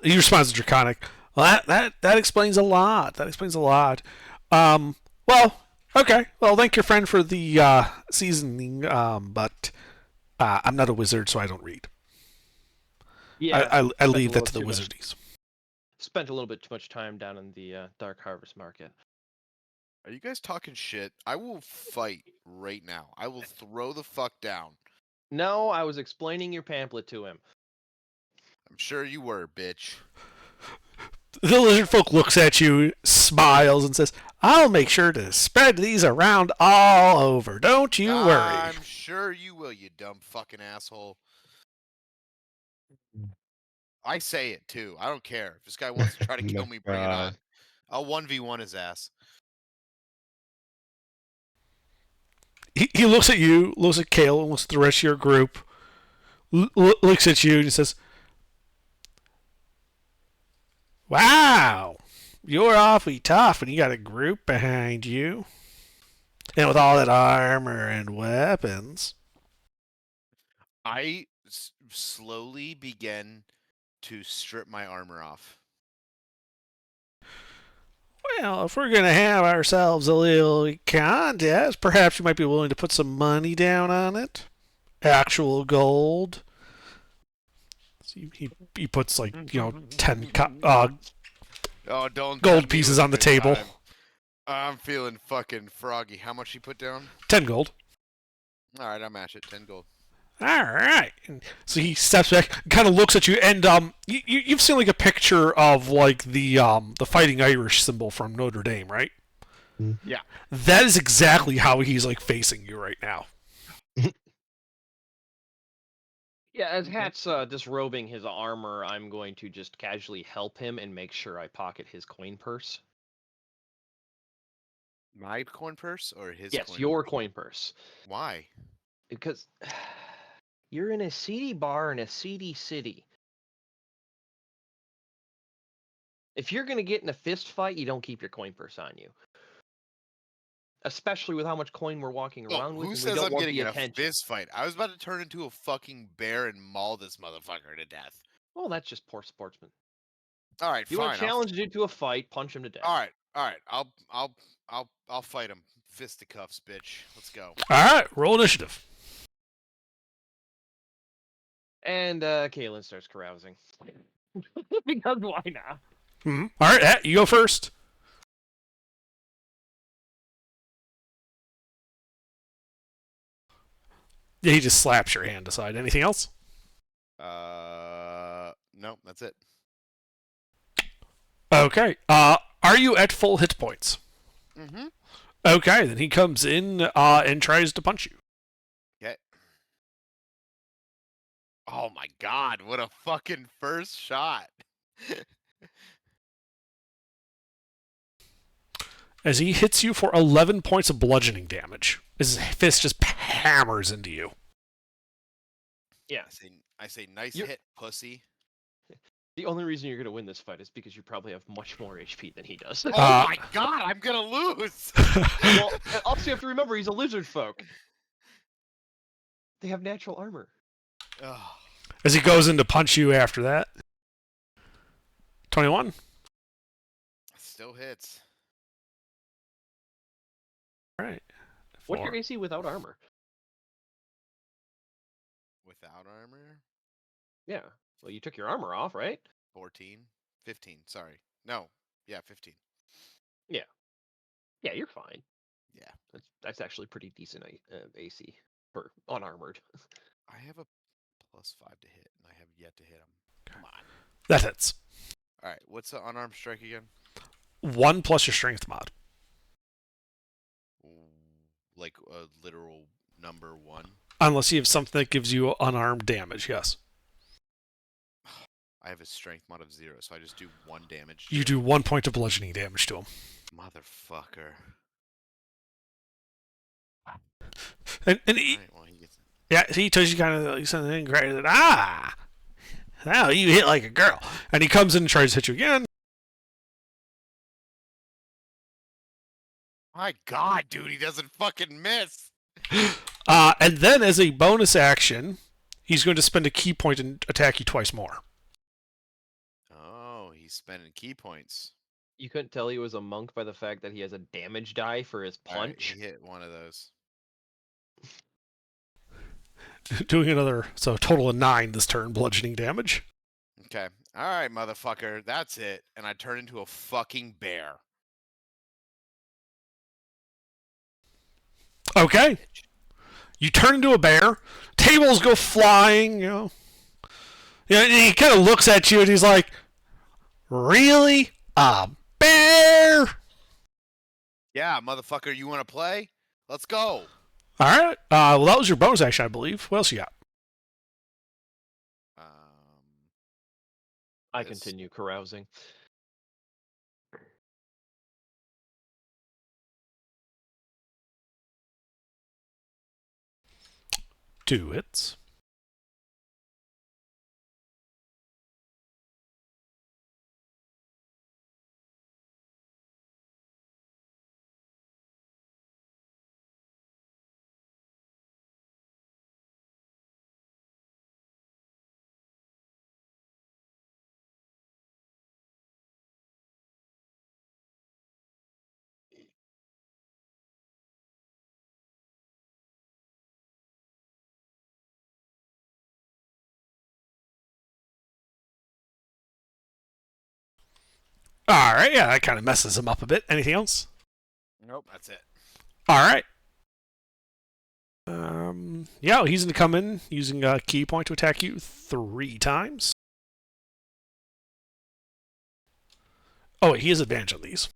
Speaker 1: he responds to Draconic. Well, that explains a lot. That explains a lot. Well, okay. Well, thank your friend for the seasoning, but I'm not a wizard, so I don't read.
Speaker 3: Yeah,
Speaker 1: I leave that
Speaker 3: little
Speaker 1: to the
Speaker 3: too much.
Speaker 1: wizardies.
Speaker 3: Spent a little bit too much time down in the Dark Harvest Market.
Speaker 2: Are you guys talking shit? I will fight right now. I will throw the fuck down.
Speaker 3: No, I was explaining your pamphlet to him.
Speaker 2: I'm sure you were, bitch.
Speaker 1: The lizard folk looks at you, smiles, and says, I'll make sure to spread these around all over. Don't you worry.
Speaker 2: I'm sure you will, you dumb fucking asshole. I say it too. I don't care. If this guy wants to try to kill me, bring it on. I'll 1v1 his ass.
Speaker 1: He looks at you, looks at Kale, and looks at the rest of your group, looks at you, and he says, Wow, you're awfully tough, and you got a group behind you. And with all that armor and weapons.
Speaker 2: I slowly begin to strip my armor off.
Speaker 1: Well, if we're going to have ourselves a little contest, perhaps you might be willing to put some money down on it. Actual gold. So he puts 10
Speaker 2: Oh, don't
Speaker 1: gold
Speaker 2: tempt me
Speaker 1: pieces
Speaker 2: with
Speaker 1: on the
Speaker 2: good
Speaker 1: table.
Speaker 2: time. I'm feeling fucking froggy. How much he put down?
Speaker 1: 10 gold.
Speaker 2: All right, I'll match it. 10 gold.
Speaker 1: All right. And so he steps back, kind of looks at you, and you've seen like a picture of like the Fighting Irish symbol from Notre Dame, right?
Speaker 2: Yeah.
Speaker 1: That is exactly how he's like facing you right now.
Speaker 3: Yeah, as Hat's disrobing his armor, I'm going to just casually help him and make sure I pocket his coin purse.
Speaker 2: My coin purse or his?
Speaker 3: Yes,
Speaker 2: coin
Speaker 3: your
Speaker 2: purse?
Speaker 3: coin purse.
Speaker 2: Why?
Speaker 3: Because you're in a seedy bar in a seedy city. If you're going to get in a fist fight, you don't keep your coin purse on you. Especially with how much coin we're walking around with.
Speaker 2: Who
Speaker 3: and we
Speaker 2: says
Speaker 3: don't
Speaker 2: I'm
Speaker 3: want
Speaker 2: getting
Speaker 3: the
Speaker 2: in a
Speaker 3: attention.
Speaker 2: fist fight? I was about to turn into a fucking bear and maul this motherfucker to death.
Speaker 3: Well, that's just poor sportsman.
Speaker 2: All right,
Speaker 3: If you
Speaker 2: fine.
Speaker 3: want to challenge a dude to a fight, punch him to death.
Speaker 2: All right. I'll fight him. Fisticuffs, bitch. Let's go.
Speaker 1: All right, roll initiative.
Speaker 3: And Kaylin starts carousing. Because why not?
Speaker 1: Mm-hmm. All right, Hat, you go first. Yeah, he just slaps your hand aside. Anything else?
Speaker 2: No, that's it.
Speaker 1: Okay. Are you at full hit points?
Speaker 2: Mm-hmm.
Speaker 1: Okay, then he comes in and tries to punch you.
Speaker 2: Okay. Oh my god, what a fucking first shot.
Speaker 1: As he hits you for 11 points of bludgeoning damage. His fist just hammers into you.
Speaker 3: Yeah.
Speaker 2: I say nice
Speaker 3: You're-
Speaker 2: hit, pussy.
Speaker 3: The only reason you're going to win this fight is because you probably have much more HP than he does.
Speaker 2: Oh my god, I'm gonna lose.
Speaker 3: Well, also you have to remember he's a lizard folk. They have natural armor.
Speaker 2: Ugh.
Speaker 1: As he goes in to punch you after that. 21.
Speaker 2: Still hits.
Speaker 1: All right.
Speaker 3: What's your AC without armor?
Speaker 2: Without armor?
Speaker 3: Yeah. Well, you took your armor off, right?
Speaker 2: 14? 15, sorry. No. Yeah, 15.
Speaker 3: Yeah, you're fine.
Speaker 2: Yeah.
Speaker 3: That's actually pretty decent AC for unarmored.
Speaker 2: I have a +5 to hit, and I have yet to hit him. Come on.
Speaker 1: That hits.
Speaker 2: Alright, what's the unarmed strike again?
Speaker 1: 1 plus your strength mod.
Speaker 2: Like a literal number 1?
Speaker 1: Unless you have something that gives you unarmed damage, yes.
Speaker 2: I have a strength mod of 0, so I just do 1 damage.
Speaker 1: You do 1 point of bludgeoning damage to him.
Speaker 2: Motherfucker.
Speaker 1: And he,
Speaker 2: Alright, well, he gets...
Speaker 1: yeah, he tells you kind of like something great. Now you hit like a girl. And he comes in and tries to hit you again.
Speaker 2: My god, dude, he doesn't fucking miss!
Speaker 1: And then as a bonus action, he's going to spend a key point and attack you twice more.
Speaker 2: he's spending key points.
Speaker 3: You couldn't tell he was a monk by the fact that he has a damage die for his
Speaker 2: All right,
Speaker 3: punch.
Speaker 2: he hit one of those.
Speaker 1: Doing another, so a total of 9 this turn, bludgeoning damage.
Speaker 2: Okay. All right, motherfucker. That's it. And I turn into a fucking bear.
Speaker 1: Okay. You turn into a bear. Tables go flying, you know. Yeah, and he kind of looks at you and he's like, "Really? A bear?"
Speaker 2: Yeah, motherfucker, you want to play? Let's go.
Speaker 1: All right. Well, that was your bonus action, I believe. What else you got?
Speaker 3: I
Speaker 2: Yes.
Speaker 3: continue carousing.
Speaker 1: Two hits. All right. Yeah, that kind of messes him up a bit. Anything else?
Speaker 2: Nope, that's it.
Speaker 1: All right. Yeah, he's going to come in using a key point to attack you 3 times. Oh, wait, he has advantage on these.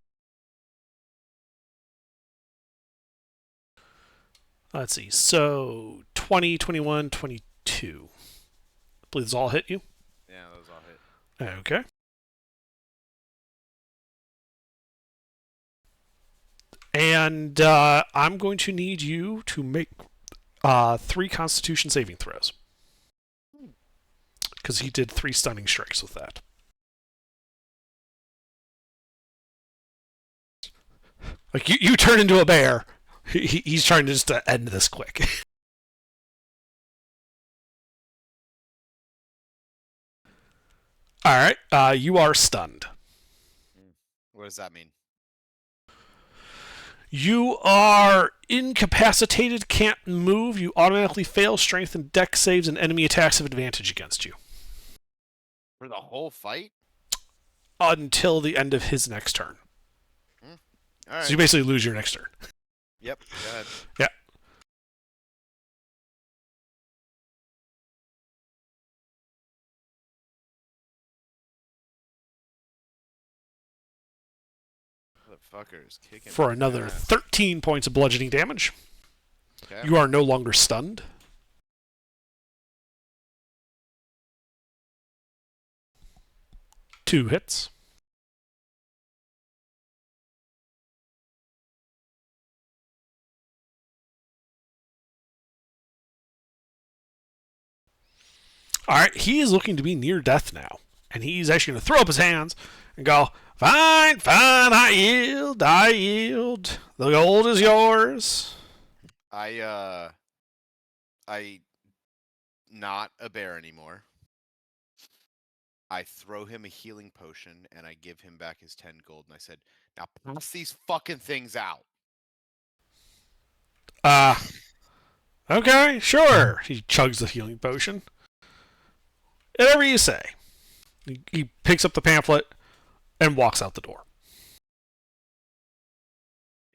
Speaker 1: Let's see. So 20, 21, 22. I believe those all hit you.
Speaker 2: Yeah, those all hit.
Speaker 1: Okay. And I'm going to need you to make 3 Constitution saving throws. Because he did 3 stunning strikes with that. Like, you turn into a bear. He's trying to just end this quick. All right. You are stunned.
Speaker 2: What does that mean?
Speaker 1: You are incapacitated, can't move. You automatically fail strength and dex saves, and enemy attacks have advantage against you.
Speaker 2: For the whole fight?
Speaker 1: Until the end of his next turn.
Speaker 2: All right.
Speaker 1: So you basically lose your next turn.
Speaker 2: Yep, go ahead.
Speaker 1: Yeah.
Speaker 2: Motherfucker is kicking
Speaker 1: For
Speaker 2: my
Speaker 1: another
Speaker 2: ass.
Speaker 1: 13 points of bludgeoning damage.
Speaker 2: Okay.
Speaker 1: You are no longer stunned. Two hits. All right, he is looking to be near death now. And he's actually going to throw up his hands and go, "Fine, fine, I yield, I yield. The gold is yours."
Speaker 2: I not a bear anymore. I throw him a healing potion and I give him back his 10 gold and I said, "Now pass these fucking things out."
Speaker 1: Okay, sure. He chugs the healing potion. Whatever you say. He picks up the pamphlet and walks out the door.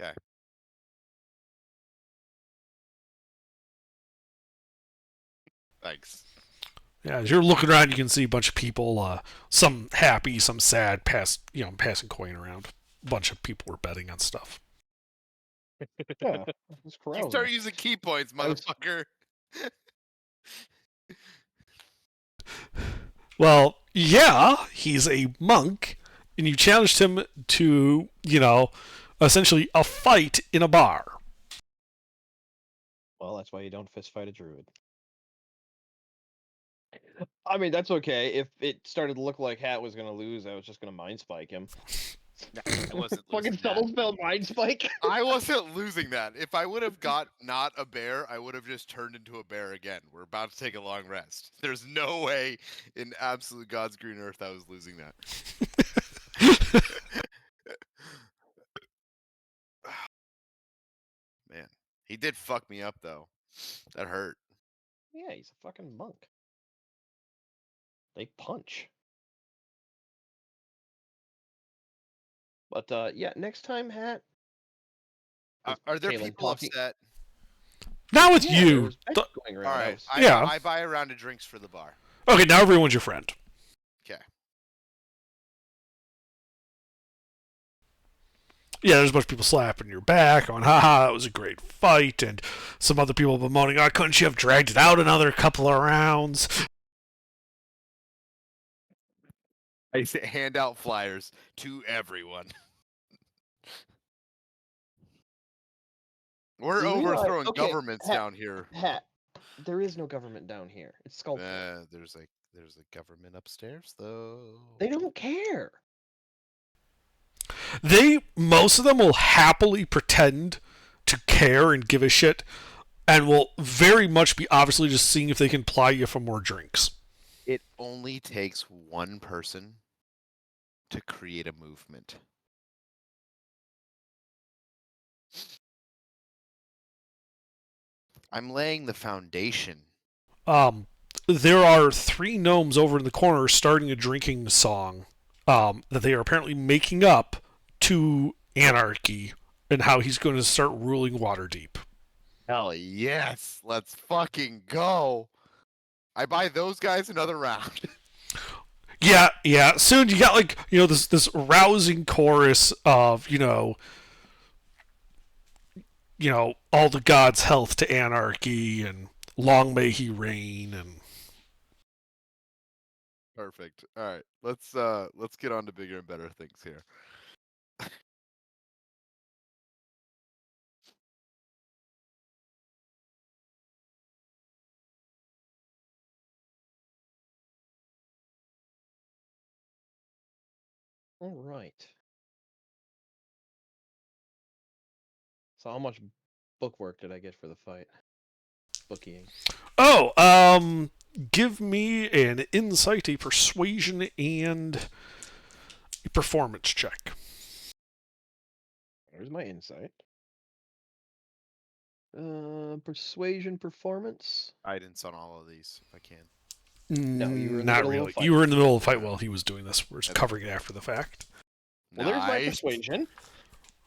Speaker 2: Okay. Thanks.
Speaker 1: Yeah, as you're looking around, you can see a bunch of people, some happy, some sad, passing coin around. A bunch of people were betting on stuff.
Speaker 3: Yeah, it's
Speaker 2: You start using key points, motherfucker.
Speaker 1: Well, yeah, he's a monk, and you challenged him to, essentially a fight in a bar.
Speaker 3: Well, that's why you don't fist fight a druid. I mean, that's okay. If it started to look like Hat was going to lose, I was just going to mind spike him.
Speaker 2: wasn't
Speaker 3: Fucking
Speaker 2: losing
Speaker 3: double
Speaker 2: that.
Speaker 3: spell mind spike.
Speaker 2: I wasn't losing that. If I would have got not a bear, I would have just turned into a bear again. We're about to take a long rest. There's no way in absolute God's green earth I was losing that. Man, he did fuck me up though. That hurt.
Speaker 3: Yeah, he's a fucking monk. They punch. But yeah, next time, Hat.
Speaker 2: Are there
Speaker 3: Kalen
Speaker 2: people
Speaker 3: talking-
Speaker 2: upset?
Speaker 1: Now with
Speaker 3: Yeah, there
Speaker 1: you.
Speaker 3: was bets going around.
Speaker 2: All
Speaker 3: I
Speaker 2: right,
Speaker 3: was-
Speaker 1: Yeah.
Speaker 2: I buy a round of drinks for the bar.
Speaker 1: Okay, now everyone's your friend.
Speaker 2: Okay.
Speaker 1: Yeah, there's a bunch of people slapping your back, going, haha, that was a great fight, and some other people bemoaning, oh, couldn't you have dragged it out another couple of rounds?
Speaker 2: I hand out flyers to everyone. We're
Speaker 3: You realize-
Speaker 2: overthrowing
Speaker 3: okay,
Speaker 2: governments
Speaker 3: Hat-
Speaker 2: down here.
Speaker 3: Hat. There is no government down here. It's Skullport.
Speaker 2: There's a government upstairs though.
Speaker 3: They don't care.
Speaker 1: Most of them will happily pretend to care and give a shit, and will very much be obviously just seeing if they can ply you for more drinks.
Speaker 2: It only takes one person to create a movement. I'm laying the foundation.
Speaker 1: There are 3 gnomes over in the corner starting a drinking song that they are apparently making up to Anarchy and how he's going to start ruling Waterdeep.
Speaker 2: Hell yes, let's fucking go. I buy those guys another round.
Speaker 1: Yeah. Soon you got this rousing chorus of all the gods' health to Anarchy and long may he reign and.
Speaker 2: Perfect. All right, let's get on to bigger and better things here.
Speaker 3: All right. So how much book work did I get for the fight? Bookieing.
Speaker 1: Oh, give me an insight, a persuasion, and a performance check.
Speaker 3: There's my insight. Persuasion, performance.
Speaker 2: Guidance on all of these, if I can.
Speaker 3: No, you were in the
Speaker 1: Not
Speaker 3: middle of a
Speaker 1: really.
Speaker 3: fight.
Speaker 1: You were in the middle of the fight while he was doing this. We're just covering it after the fact.
Speaker 3: Well, there's my
Speaker 2: Nice.
Speaker 3: persuasion.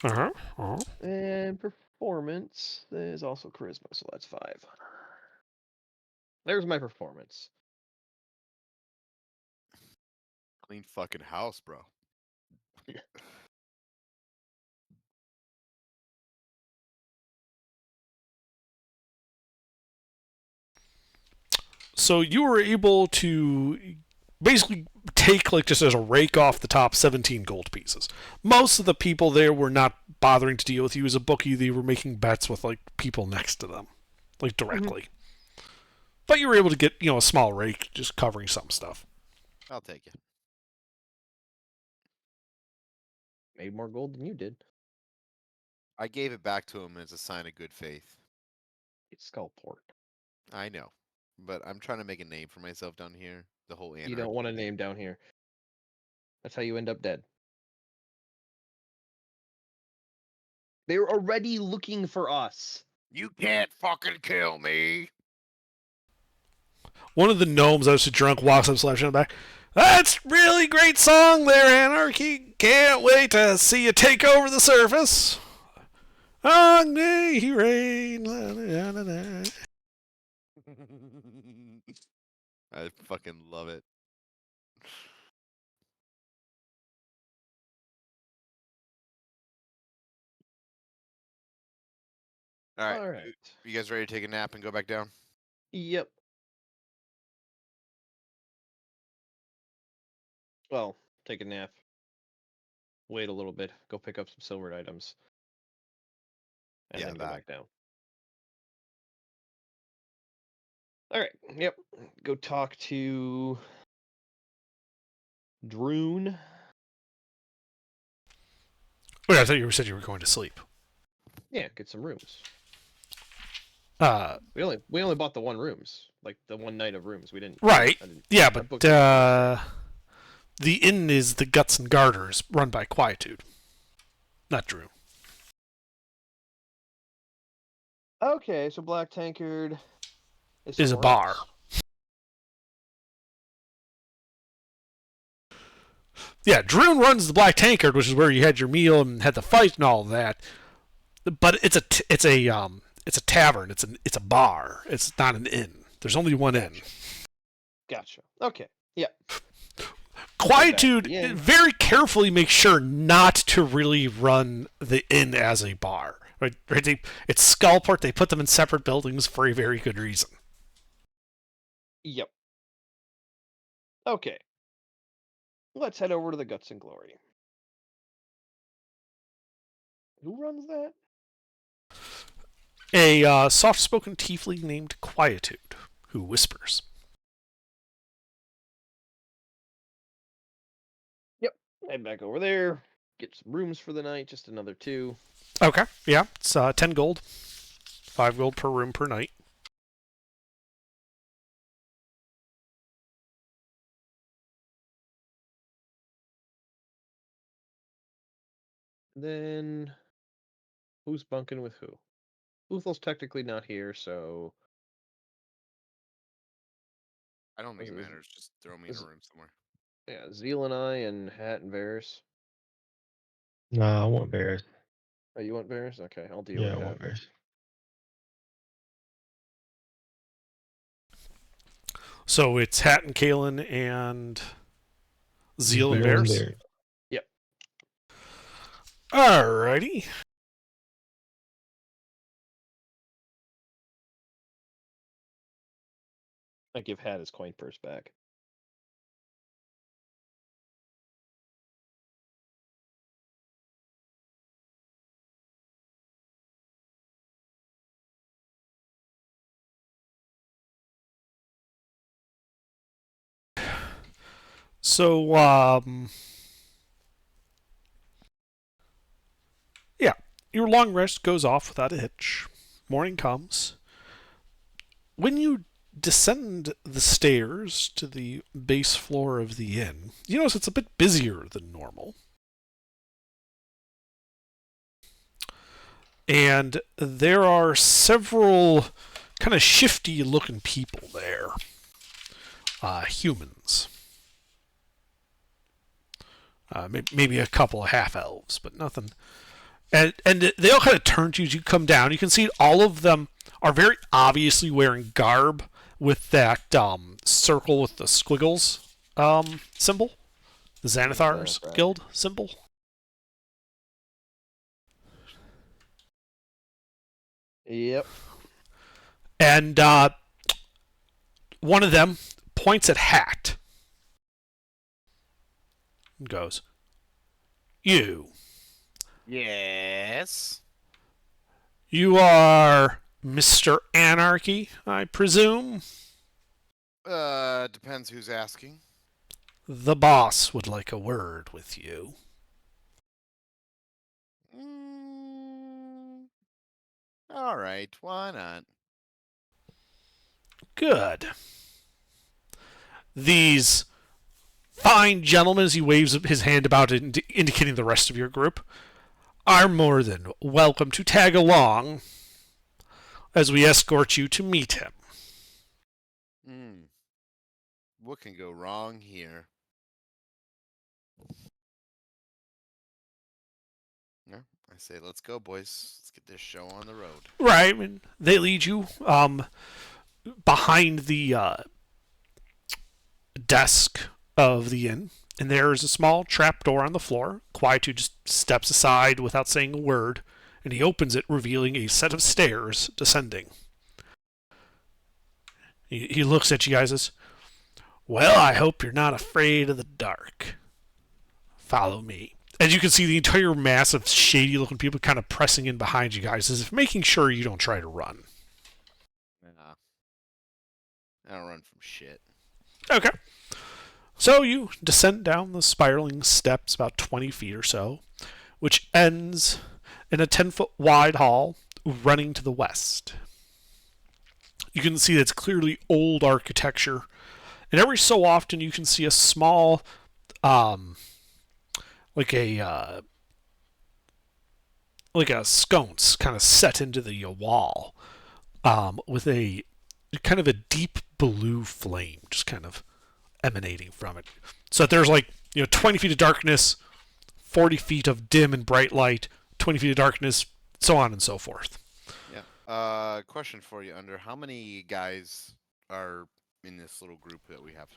Speaker 1: Uh-huh.
Speaker 3: And performance is also charisma, so that's 5. There's my performance.
Speaker 2: Clean fucking house, bro.
Speaker 1: So you were able to basically take just as a rake off the top 17 gold pieces. Most of the people there were not bothering to deal with you as a bookie. They were making bets with people next to them, directly. Mm-hmm. But you were able to get a small rake just covering some stuff.
Speaker 2: I'll take it.
Speaker 3: Made more gold than you did.
Speaker 2: I gave it back to him as a sign of good faith.
Speaker 3: It's Skullport.
Speaker 2: I know, but I'm trying to make a name for myself down here. The whole anarchy.
Speaker 3: You don't want a name down here. That's how you end up dead. They're already looking for us.
Speaker 2: You can't fucking kill me.
Speaker 1: One of the gnomes, I was drunk, walks up, slaps you on the back. That's really great song there, Anarchy. Can't wait to see you take over the surface. On may he reign. La, la, la, la.
Speaker 2: I fucking love it. All right.
Speaker 3: All right.
Speaker 2: You guys ready to take a nap and go back down?
Speaker 3: Yep. Well, take a nap. Wait a little bit. Go pick up some silvered items. And
Speaker 2: Yeah,
Speaker 3: then go
Speaker 2: that.
Speaker 3: back down. All right. Yep. Go talk to Droon.
Speaker 1: Wait, I thought you said you were going to sleep.
Speaker 3: Yeah, get some rooms.
Speaker 1: Uh,
Speaker 3: We only bought the one rooms, like the one night of rooms. We didn't.
Speaker 1: right.
Speaker 3: I didn't,
Speaker 1: Yeah,
Speaker 3: I
Speaker 1: but
Speaker 3: booked it.
Speaker 1: the inn is the Guts and Garters, run by Quietude, not Drew.
Speaker 3: Okay, so Black Tankard
Speaker 1: Is a
Speaker 3: somewhere
Speaker 1: bar.
Speaker 3: else.
Speaker 1: Yeah, Droon runs the Black Tankard, which is where you had your meal and had the fight and all of that. But it's a tavern. It's a bar. It's not an inn. There's only one inn.
Speaker 3: Gotcha. Okay. Yeah.
Speaker 1: Quietude
Speaker 3: Yeah.
Speaker 1: very carefully makes sure not to really run the inn as a bar. Right? It's Skullport. They put them in separate buildings for a very good reason.
Speaker 3: Yep. Okay. Let's head over to the Guts and Glory. Who runs that?
Speaker 1: A soft-spoken tiefling named Quietude, who whispers.
Speaker 3: Head back over there. Get some rooms for the night. Just another 2.
Speaker 1: Okay, yeah, it's 10 gold. 5 gold per room per night.
Speaker 3: Then who's bunking with who? Uthel's technically not here, so
Speaker 2: I don't think it
Speaker 3: Is- is-
Speaker 2: matters. Just throw me in
Speaker 3: is-
Speaker 2: a room somewhere.
Speaker 3: yeah, Zeal and I and Hat and Varys.
Speaker 5: Nah, I want bears.
Speaker 3: Oh, you want Varys? Okay, I'll deal
Speaker 5: Yeah, I
Speaker 3: with
Speaker 5: want
Speaker 3: that.
Speaker 5: bears.
Speaker 1: So it's Hat and Kalen and Zeal and
Speaker 5: Bears.
Speaker 1: Bears. Alrighty.
Speaker 3: I give Hat his coin purse back.
Speaker 1: So, yeah, your long rest goes off without a hitch. Morning comes. When you descend the stairs to the base floor of the inn, you notice it's a bit busier than normal. And there are several kind of shifty looking people there. Humans. Maybe a couple of half elves, but nothing. And they all kind of turn to you as you come down. You can see all of them are very obviously wearing garb with that circle with the squiggles symbol, the Xanathar's
Speaker 3: Xanathar.
Speaker 1: Guild symbol.
Speaker 3: Yep.
Speaker 1: And one of them points at Hat and goes, "You.
Speaker 2: Yes.
Speaker 1: You are Mr. Anarchy, I presume?
Speaker 2: Depends who's asking.
Speaker 1: The boss would like a word with you."
Speaker 2: All right, why not?
Speaker 1: Good. These fine gentlemen, as he waves his hand about, indicating the rest of your group, are more than welcome to tag along as we escort you to meet him.
Speaker 2: What can go wrong here? No, I say let's go, boys. Let's get this show on the road.
Speaker 1: Right, and they lead you behind the desk of the inn, and there is a small trap door on the floor. Quietude just steps aside without saying a word, and he opens it, revealing a set of stairs descending. He looks at you guys as, "Well, I hope you're not afraid of the dark. Follow me." As you can see, the entire mass of shady-looking people kind of pressing in behind you guys, as if making sure you don't try to run.
Speaker 2: Nah. I don't run from shit.
Speaker 1: Okay. So you descend down the spiraling steps about 20 feet or so, which ends in a 10-foot wide hall running to the west. You can see it's clearly old architecture, and every so often you can see a small, like a sconce kind of set into the wall, with a kind of a deep blue flame just kind of emanating from it. So that there's 20 feet of darkness, 40 feet of dim and bright light, 20 feet of darkness, so on and so forth.
Speaker 2: Yeah. Question for you, Under. How many guys are in this little group that we have?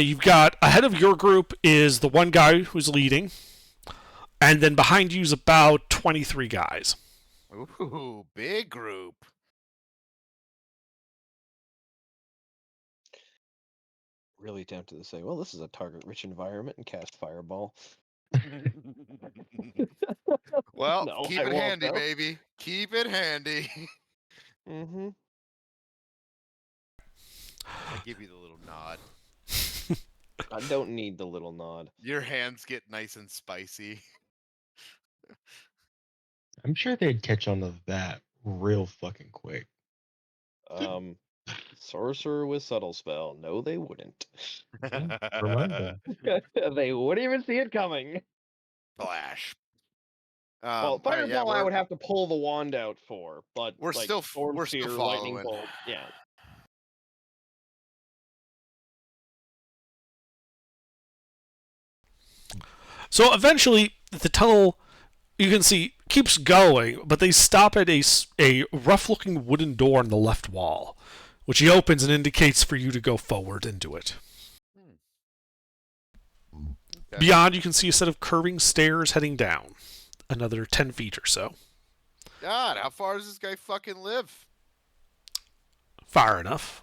Speaker 1: You've got ahead of your group is the one guy who's leading, and then behind you is about 23 guys.
Speaker 2: Ooh, big group.
Speaker 3: Really tempted to say, well, this is a target-rich environment and cast Fireball.
Speaker 2: Well,
Speaker 3: No,
Speaker 2: keep
Speaker 3: I
Speaker 2: it
Speaker 3: won't,
Speaker 2: handy,
Speaker 3: though.
Speaker 2: baby. Keep it handy.
Speaker 3: Mm-hmm.
Speaker 2: I give you the little nod.
Speaker 3: I don't need the little nod.
Speaker 2: Your hands get nice and spicy.
Speaker 5: I'm sure they'd catch on to that real fucking quick.
Speaker 3: Sorcerer with subtle spell. No, they wouldn't.
Speaker 5: Remind them.
Speaker 3: They wouldn't even see it coming.
Speaker 2: Flash.
Speaker 3: Well,
Speaker 2: all right, yeah,
Speaker 3: Fireball I would have to pull the wand out for, but
Speaker 2: we're
Speaker 3: like,
Speaker 2: still
Speaker 3: Storm
Speaker 2: we're still
Speaker 3: Spear, Lightning
Speaker 2: following.
Speaker 3: Bolt, yeah.
Speaker 1: So eventually, the tunnel, you can see, keeps going, but they stop at a rough-looking wooden door on the left wall, which he opens and indicates for you to go forward into it.
Speaker 2: Okay.
Speaker 1: Beyond, you can see a set of curving stairs heading down, another 10 feet or so.
Speaker 2: God, how far does this guy fucking live?
Speaker 1: Far enough.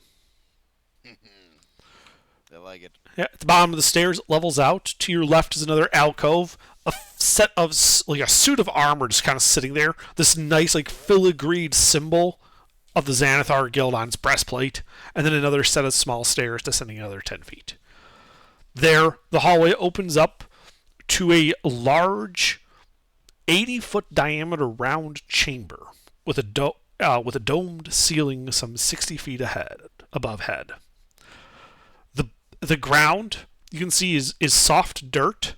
Speaker 2: I like it.
Speaker 1: Yeah, at the bottom of the stairs, it levels out. To your left is another alcove. Set of a suit of armor just kind of sitting there. This nice filigreed symbol of the Xanathar Guild on its breastplate, and then another set of small stairs descending another 10 feet. There, the hallway opens up to a large 80-foot diameter round chamber with a domed ceiling some 60 feet above head. The ground you can see is soft dirt,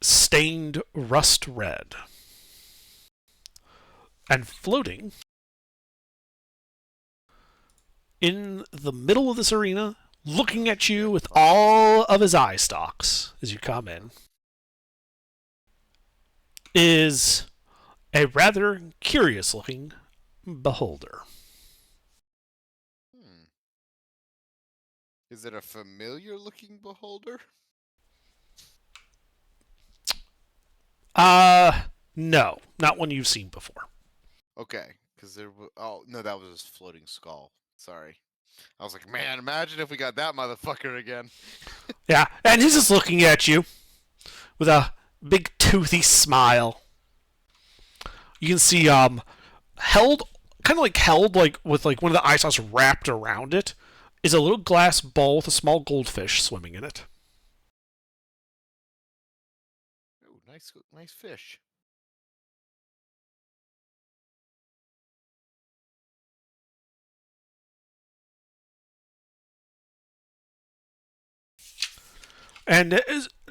Speaker 1: stained rust red. And floating in the middle of this arena, looking at you with all of his eye stalks as you come in, is a rather curious looking beholder.
Speaker 2: Is it a familiar looking beholder?
Speaker 1: No, not one you've seen before.
Speaker 2: Okay, because oh no, that was his floating skull. Sorry, I was like, man, imagine if we got that motherfucker again.
Speaker 1: Yeah, and he's just looking at you with a big toothy smile. You can see held with one of the eye sockets wrapped around it is a little glass bowl with a small goldfish swimming in it.
Speaker 2: Ooh, nice fish.
Speaker 1: And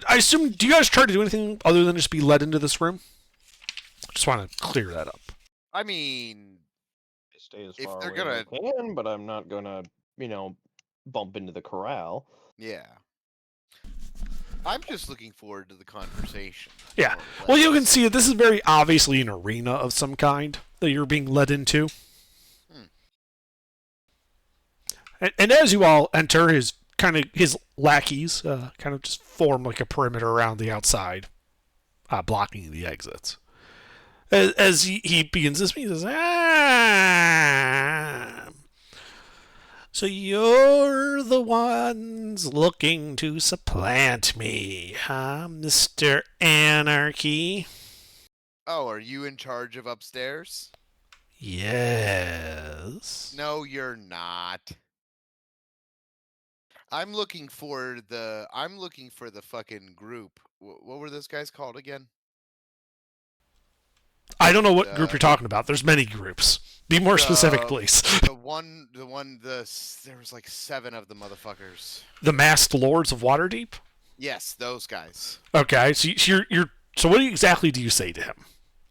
Speaker 1: I assume, do you guys try to do anything other than just be led into this room? Just want to clear that up.
Speaker 2: I mean,
Speaker 3: Stay as
Speaker 2: if
Speaker 3: far
Speaker 2: they're
Speaker 3: away as
Speaker 2: gonna,
Speaker 3: I can, but I'm not gonna, bump into the corral.
Speaker 2: yeah. I'm just looking forward to the conversation.
Speaker 1: Yeah.
Speaker 2: more or
Speaker 1: Well, you can
Speaker 2: less.
Speaker 1: see that this is very obviously an arena of some kind that you're being led into. And as you all enter, his lackeys kind of just form like a perimeter around the outside, blocking the exits. As he begins this, he says, so you're the ones looking to supplant me, huh, Mr. Anarchy?
Speaker 2: Oh, are you in charge of upstairs?
Speaker 1: Yes.
Speaker 2: No, you're not. I'm looking for the fucking group. What were those guys called again?
Speaker 1: I don't know what group you're talking about. There's many groups. Be more specific, please.
Speaker 2: There was like 7 of the motherfuckers.
Speaker 1: The Masked Lords of Waterdeep?
Speaker 2: Yes, those guys.
Speaker 1: Okay, so so what exactly do you say to him?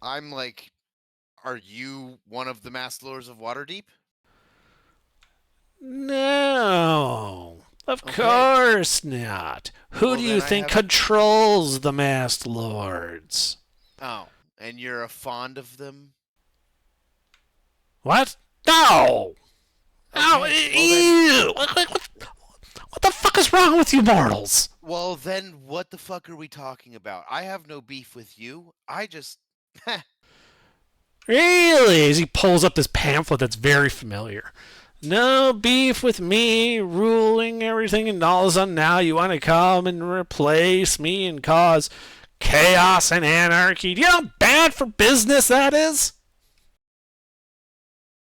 Speaker 2: I'm like, are you one of the Masked Lords of Waterdeep?
Speaker 1: No, of
Speaker 2: Okay.
Speaker 1: course not. Who
Speaker 2: Well,
Speaker 1: do you
Speaker 2: then I
Speaker 1: think
Speaker 2: have-
Speaker 1: controls the Masked Lords?
Speaker 2: Oh, and you're fond of them?
Speaker 1: What? No! Oh,
Speaker 2: Okay,
Speaker 1: ew! What the fuck is wrong with you mortals?
Speaker 2: Well, then what the fuck are we talking about? I have no beef with you. I just...
Speaker 1: Really? As he pulls up this pamphlet that's very familiar. No beef with me ruling everything, and all of a sudden now you want to come and replace me and cause chaos and anarchy. Do you know how bad for business that is?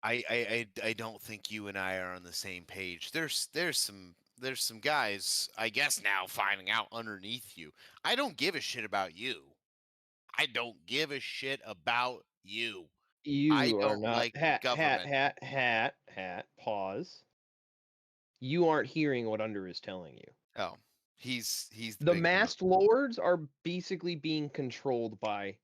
Speaker 2: I don't think you and I are on the same page. There's some guys, I guess now, finding out underneath you. I don't give a shit about you. I don't give a shit about you.
Speaker 3: You
Speaker 2: I
Speaker 3: are
Speaker 2: don't
Speaker 3: not
Speaker 2: like
Speaker 3: hat.
Speaker 2: government.
Speaker 3: Pause. You aren't hearing what Under is telling you.
Speaker 2: Oh, he's
Speaker 3: The
Speaker 2: big one.
Speaker 3: Masked Lords are basically being controlled by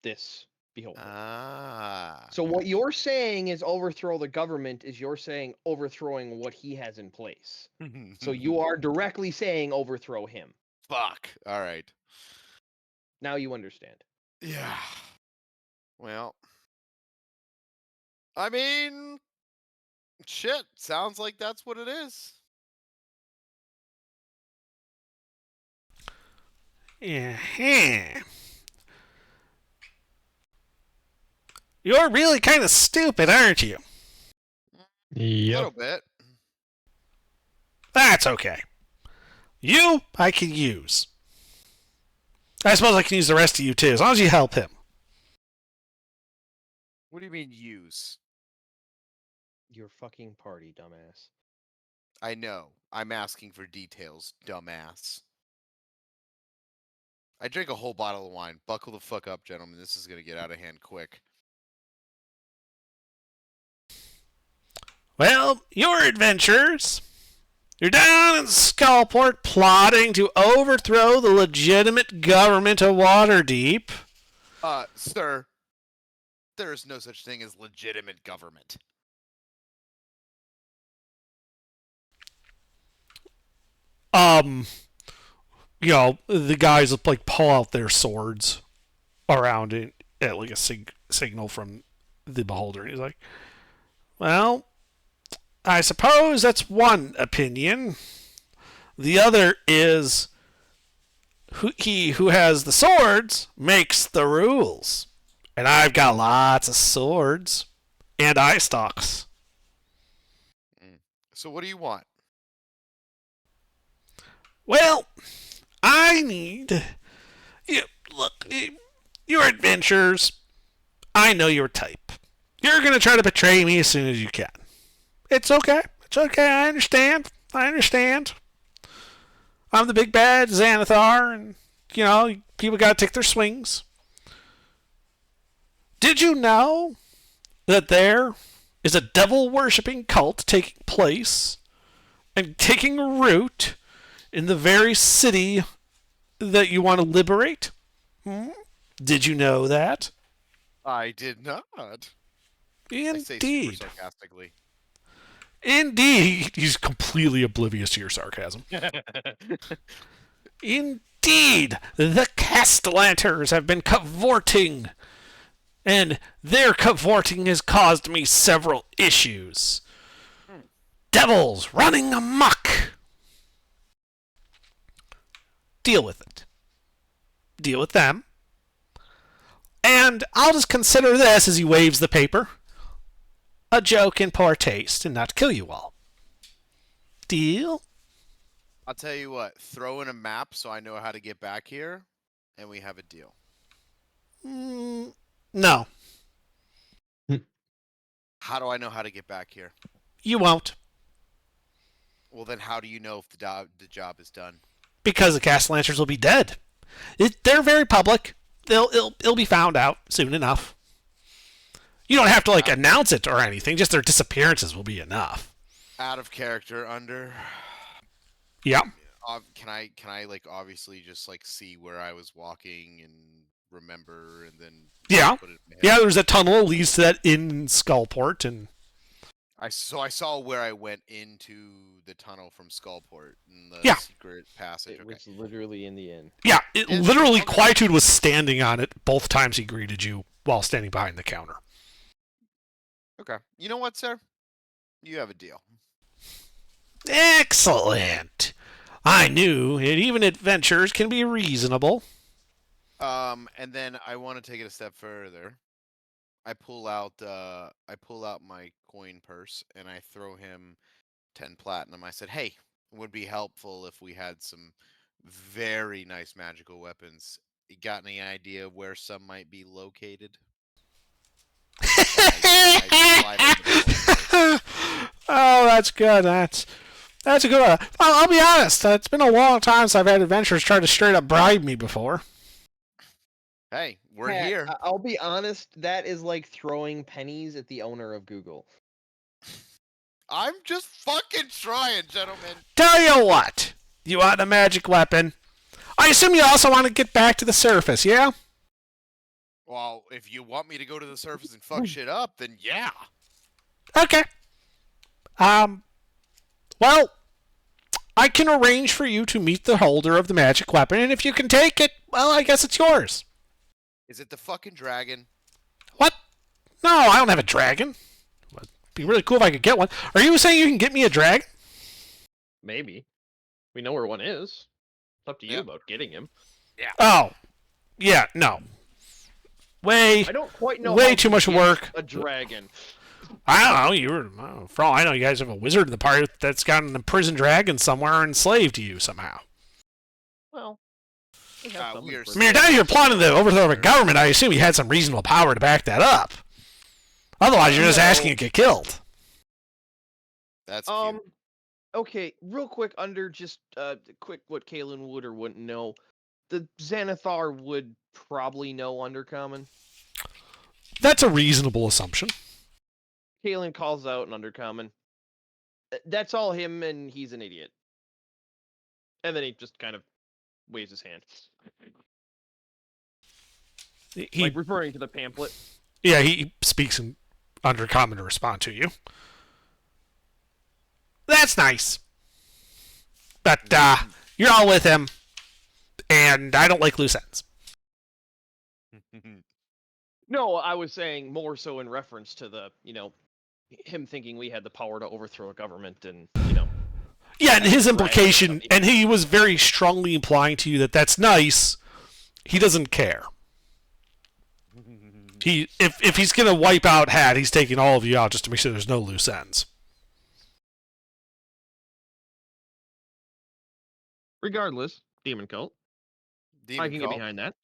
Speaker 3: this beholder.
Speaker 2: Ah.
Speaker 3: So what you're saying is overthrow the government is you're saying overthrowing what he has in place. So you are directly saying overthrow him.
Speaker 2: Fuck. All right.
Speaker 3: Now you understand.
Speaker 2: Yeah. Well, I mean, shit. Sounds like that's what it is.
Speaker 1: Yeah. You're really kind of stupid, aren't you?
Speaker 2: A
Speaker 5: Yep.
Speaker 2: little bit.
Speaker 1: That's okay. You, I can use. I suppose I can use the rest of you too, as long as you help him.
Speaker 2: What do you mean use?
Speaker 3: Your fucking party, dumbass.
Speaker 2: I know. I'm asking for details, dumbass. I drank a whole bottle of wine. Buckle the fuck up, gentlemen. This is gonna get out of hand quick.
Speaker 1: Well, your adventures. You're down in Skullport plotting to overthrow the legitimate government of Waterdeep.
Speaker 2: Sir, there is no such thing as legitimate government.
Speaker 1: You know, the guys like pull out their swords around it at like a signal from the beholder. And he's like, well, I suppose that's one opinion. The other is he who has the swords makes the rules. And I've got lots of swords and eye stalks.
Speaker 2: So what do you want?
Speaker 1: Well, I need your adventures. I know your type. You're gonna try to betray me as soon as you can. It's okay. It's okay. I understand. I'm the big bad Xanathar, and you know people gotta take their swings. Did you know that there is a devil-worshipping cult taking place and taking root in the very city that you want to liberate? Did you know that?
Speaker 2: I did not. I say super
Speaker 1: Indeed.
Speaker 2: sarcastically.
Speaker 1: Indeed. He's completely oblivious to your sarcasm. Indeed. The Castlanters have been cavorting. And their cavorting has caused me several issues. Devils running amok. Deal with it. Deal with them. And I'll just consider this, as he waves the paper, a joke in poor taste and not kill you all. Deal?
Speaker 2: I'll tell you what. Throw in a map so I know how to get back here, and we have a deal.
Speaker 1: No,
Speaker 2: How do I know how to get back here?
Speaker 1: you won't.
Speaker 2: Well, then how do you know if the job is done?
Speaker 1: Because the Castlanters will be dead. They're very public. It'll be found out soon enough. You don't have to like announce it or anything. Just their disappearances will be enough.
Speaker 2: Out of character under.
Speaker 1: Yeah.
Speaker 2: Can I like obviously just like see where I was walking and remember and then
Speaker 1: Yeah.
Speaker 2: put it in my head?
Speaker 1: Yeah, there's a tunnel that leads to that in Skullport, and
Speaker 2: I saw where I went into the tunnel from Skullport and the
Speaker 1: Yeah.
Speaker 2: secret passage.
Speaker 3: It
Speaker 2: Okay.
Speaker 3: was literally in the inn.
Speaker 1: yeah, it
Speaker 2: Yeah,
Speaker 1: literally
Speaker 2: okay.
Speaker 1: Quietude was standing on it both times he greeted you while standing behind the counter.
Speaker 2: Okay. You know what, sir? You have a deal.
Speaker 1: Excellent. I knew it. Even adventures can be reasonable.
Speaker 2: And then I want to take it a step further. I pull out my coin purse and I throw him 10 platinum. I said, "Hey, it would be helpful if we had some very nice magical weapons. You got any idea where some might be located?"
Speaker 1: Oh, that's good. That's a good one. I'll be honest. It's been a long time since I've had adventurers try to straight up bribe me before.
Speaker 2: Hey, we're
Speaker 3: Pat,
Speaker 2: here.
Speaker 3: I'll be honest, that is like throwing pennies at the owner of Google.
Speaker 2: I'm just fucking trying, gentlemen.
Speaker 1: Tell you what. You want a magic weapon? I assume you also want to get back to the surface, yeah?
Speaker 2: Well, if you want me to go to the surface and fuck shit up, then yeah.
Speaker 1: Okay. Well, I can arrange for you to meet the holder of the magic weapon, and if you can take it, well, I guess it's yours.
Speaker 2: Is it the fucking dragon?
Speaker 1: What? No, I don't have a dragon. It'd be really cool if I could get one. Are you saying you can get me a dragon?
Speaker 3: Maybe. We know where one is. It's up to you
Speaker 2: Yeah.
Speaker 3: about getting him.
Speaker 1: Oh. Yeah, no.
Speaker 3: I don't quite know.
Speaker 1: Way
Speaker 3: how
Speaker 1: too
Speaker 3: to
Speaker 1: much
Speaker 3: get
Speaker 1: work.
Speaker 3: A dragon.
Speaker 1: I don't know. For all I know, you guys have a wizard in the party that's got an imprisoned dragon somewhere enslaved to you somehow.
Speaker 3: Well, we have some
Speaker 2: we are
Speaker 3: in
Speaker 1: I mean, now you're plotting the overthrow of a government. I assume you had some reasonable power to back that up. Otherwise, you're just asking to get killed.
Speaker 2: That's cute.
Speaker 3: Okay, real quick, under just quick what Kalen would or wouldn't know. The Xanathar would probably know Undercommon.
Speaker 1: That's a reasonable assumption.
Speaker 3: Kalen calls out an Undercommon. That's all him, and he's an idiot. And then he just kind of waves his hand.
Speaker 1: He,
Speaker 3: Like referring to the pamphlet.
Speaker 1: yeah, he speaks in Undercommon to respond to you. That's nice. But you're all with him, and I don't like loose ends.
Speaker 3: No, I was saying more so in reference to the, him thinking we had the power to overthrow a government and,
Speaker 1: Yeah, and his
Speaker 3: Right.
Speaker 1: implication, and he was very strongly implying to you that that's nice. He doesn't care. If he's gonna wipe out Hat, he's taking all of you out just to make sure there's no loose ends.
Speaker 3: regardless, Demon Cult.
Speaker 2: Demon
Speaker 3: I can
Speaker 2: cult.
Speaker 3: get behind that.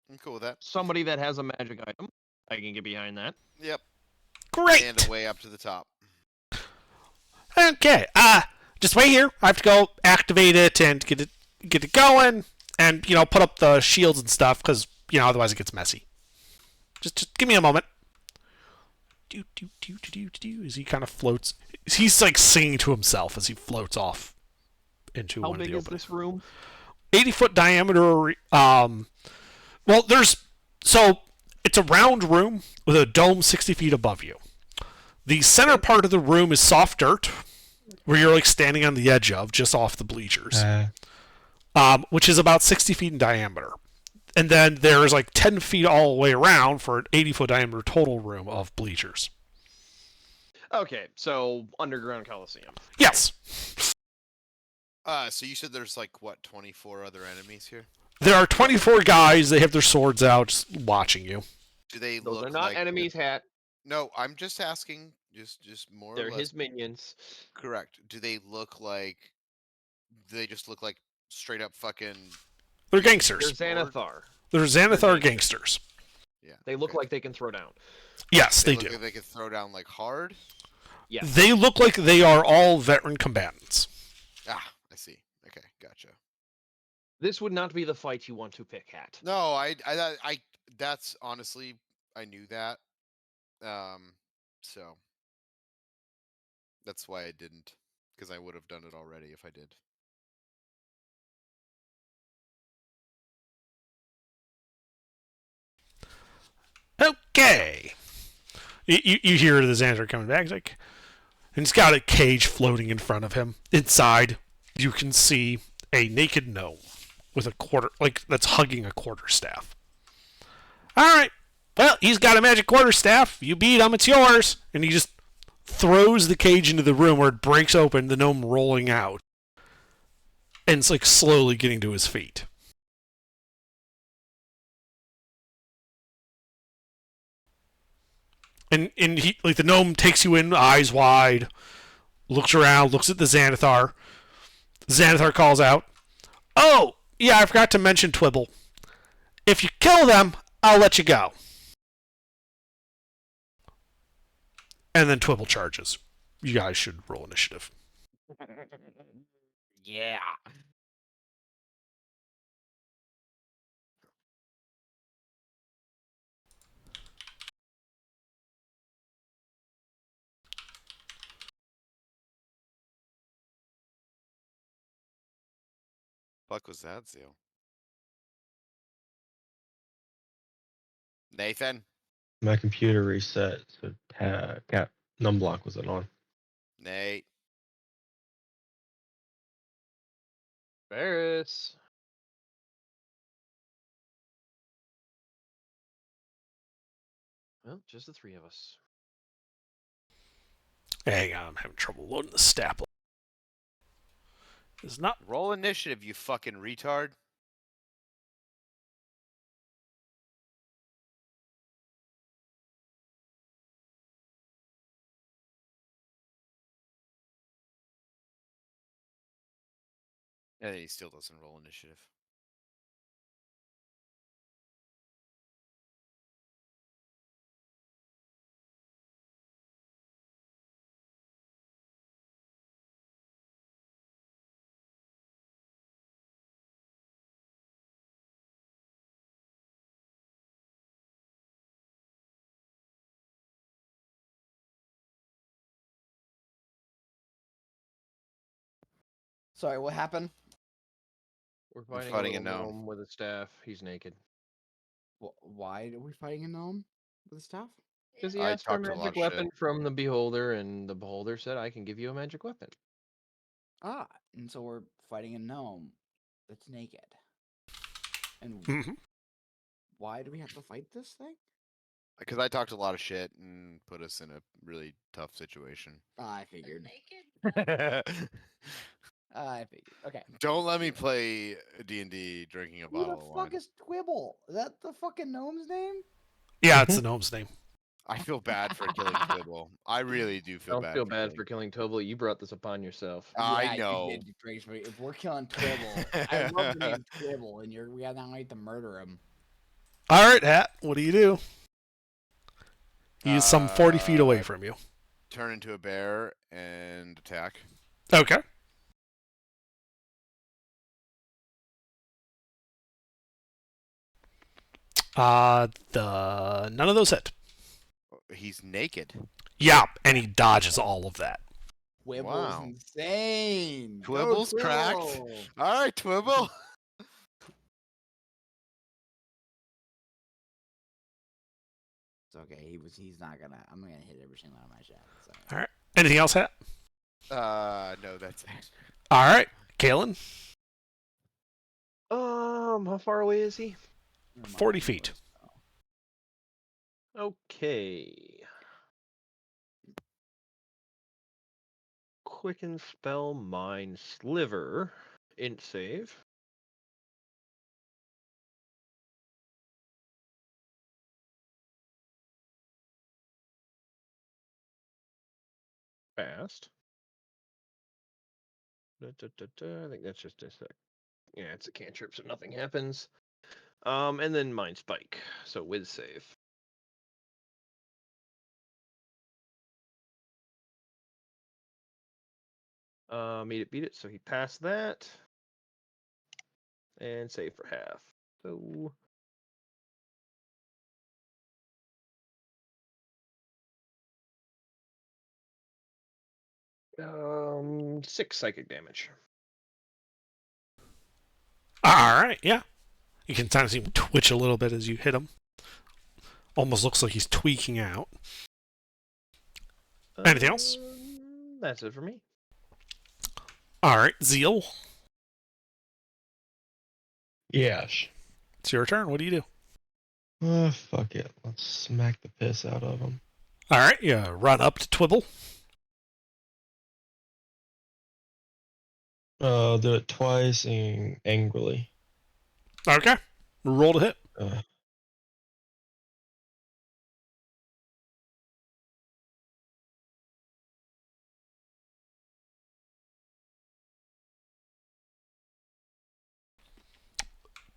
Speaker 2: I'm cool with that.
Speaker 3: Somebody that has a magic item, I can get behind that.
Speaker 2: Yep.
Speaker 1: Great.
Speaker 2: And away up to the top.
Speaker 1: Okay. Just wait here. I have to go activate it and get it going, and put up the shields and stuff because otherwise it gets messy. Just give me a moment. As he kind of floats, he's like singing to himself as he floats off into
Speaker 3: How
Speaker 1: one of
Speaker 3: big
Speaker 1: the
Speaker 3: is
Speaker 1: openings.
Speaker 3: this room?
Speaker 1: 80-foot diameter. Well, it's a round room with a dome 60 feet above you. The center part of the room is soft dirt, where you're like standing on the edge of, just off the bleachers, which is about 60 feet in diameter. And then there's like 10 feet all the way around for an 80-foot diameter total room of bleachers.
Speaker 3: Okay, so underground coliseum.
Speaker 1: Yes.
Speaker 2: So you said there's like what, 24 other enemies here?
Speaker 1: There are 24 guys. They have their swords out, just watching you.
Speaker 2: Do they
Speaker 3: Those
Speaker 2: look
Speaker 3: are not
Speaker 2: like
Speaker 3: enemies, Hat.
Speaker 2: No, I'm just asking. Just more
Speaker 3: They're
Speaker 2: or less.
Speaker 3: his minions.
Speaker 2: Correct. Do they look like? Do they just look like straight up fucking?
Speaker 1: They're
Speaker 3: They're
Speaker 1: gangsters.
Speaker 3: Xanathar.
Speaker 1: They're Xanathar gangsters.
Speaker 2: Yeah.
Speaker 3: They look
Speaker 2: okay.
Speaker 3: like they can throw down.
Speaker 1: Yes, they
Speaker 2: look
Speaker 1: do.
Speaker 2: Like they could throw down like hard.
Speaker 3: Yeah.
Speaker 1: They look like they are all veteran combatants.
Speaker 2: Ah, I see. Okay, gotcha.
Speaker 3: This would not be the fight you want to pick, Hat.
Speaker 2: No, I that's honestly, I knew that. So that's why I didn't, because I would have done it already if I did.
Speaker 1: Okay. You hear the Xanatar coming back. He's like, and he's got a cage floating in front of him. Inside, you can see a naked gnome with a quarter, like that's hugging a quarterstaff. All right. Well, he's got a magic quarterstaff. You beat him. It's yours. And he just throws the cage into the room where it breaks open, the gnome rolling out. And it's like slowly getting to his feet. And he, like, the gnome takes you in, eyes wide, looks around, looks at the Xanathar. Xanathar calls out, "Oh, yeah, I forgot to mention Twibble. If you kill them, I'll let you go." And then Twibble charges. You guys should roll initiative.
Speaker 6: Yeah.
Speaker 2: Fuck was that, Zeal? Nathan?
Speaker 5: My computer reset, so cat numblock wasn't on.
Speaker 2: Nate?
Speaker 3: Varys. Well, just the three of us.
Speaker 1: Hang on, I'm having trouble loading the stat block. It's not.
Speaker 2: Roll initiative, you fucking retard. And he still doesn't roll initiative.
Speaker 7: Sorry, what happened?
Speaker 3: We're
Speaker 2: We're
Speaker 3: fighting,
Speaker 2: fighting
Speaker 3: a
Speaker 2: a
Speaker 3: little
Speaker 2: gnome.
Speaker 3: gnome with a staff. He's naked.
Speaker 7: Why are we fighting a gnome with a staff?
Speaker 3: Because he
Speaker 2: I
Speaker 3: asked for a
Speaker 2: talked a lot
Speaker 3: magic
Speaker 2: of shit.
Speaker 3: weapon from the beholder, and the beholder said, "I can give you a magic weapon."
Speaker 7: Ah, and so we're fighting a gnome that's naked. And
Speaker 1: Mhm.
Speaker 7: why do we have to fight this thing?
Speaker 2: Because I talked a lot of shit and put us in a really tough situation.
Speaker 7: Ah, I figured. I figured. Okay.
Speaker 2: Don't let me play D&D drinking a
Speaker 7: Who
Speaker 2: bottle
Speaker 7: the
Speaker 2: of
Speaker 7: fuck
Speaker 2: wine.
Speaker 7: is Twibble? Is that the fucking gnome's name?
Speaker 1: Yeah, it's the gnome's name.
Speaker 2: I feel bad for killing Twibble. I really do feel
Speaker 3: Don't
Speaker 2: bad.
Speaker 3: feel bad for killing Tobel. You brought this upon yourself.
Speaker 2: I
Speaker 7: Yeah,
Speaker 2: know.
Speaker 7: You did, Grace, but if we're killing Twibble, I love the name Twibble, and we have now need to murder him.
Speaker 1: All right, Hat, what do? He is some 40 feet away from you.
Speaker 2: Turn into a bear and attack.
Speaker 1: Okay. None of those hit.
Speaker 2: He's naked.
Speaker 1: Yeah, and he dodges all of that.
Speaker 7: Twibble's
Speaker 2: Wow.
Speaker 7: insane. Go
Speaker 2: Twibble's cracked.
Speaker 7: Twibble!
Speaker 2: All right, Twibble.
Speaker 7: It's okay. He's not gonna. I'm gonna hit every single one of my shots. So.
Speaker 1: All right. Anything else, Hat?
Speaker 2: No, that's it.
Speaker 1: All right, Kalen.
Speaker 3: How far away is he?
Speaker 1: 40 feet.
Speaker 3: Okay. Quicken spell mind sliver. Int save. Fast. I think that's just a sec. Yeah, it's a cantrip, so nothing happens. And then mind spike. So whiz save. Meet it, beat it. So he passed that. And save for half. So 6 psychic damage.
Speaker 1: All right, yeah. You can kind of see him twitch a little bit as you hit him. Almost looks like he's tweaking out. Anything else?
Speaker 3: That's it for me.
Speaker 1: All right, Zeal,
Speaker 5: Yes.
Speaker 1: it's your turn. What do you do?
Speaker 5: Fuck it. Let's smack the piss out of him.
Speaker 1: All right, you run up to Twibble.
Speaker 5: I'll do it twice and angrily.
Speaker 1: Okay, roll to hit.
Speaker 5: Uh,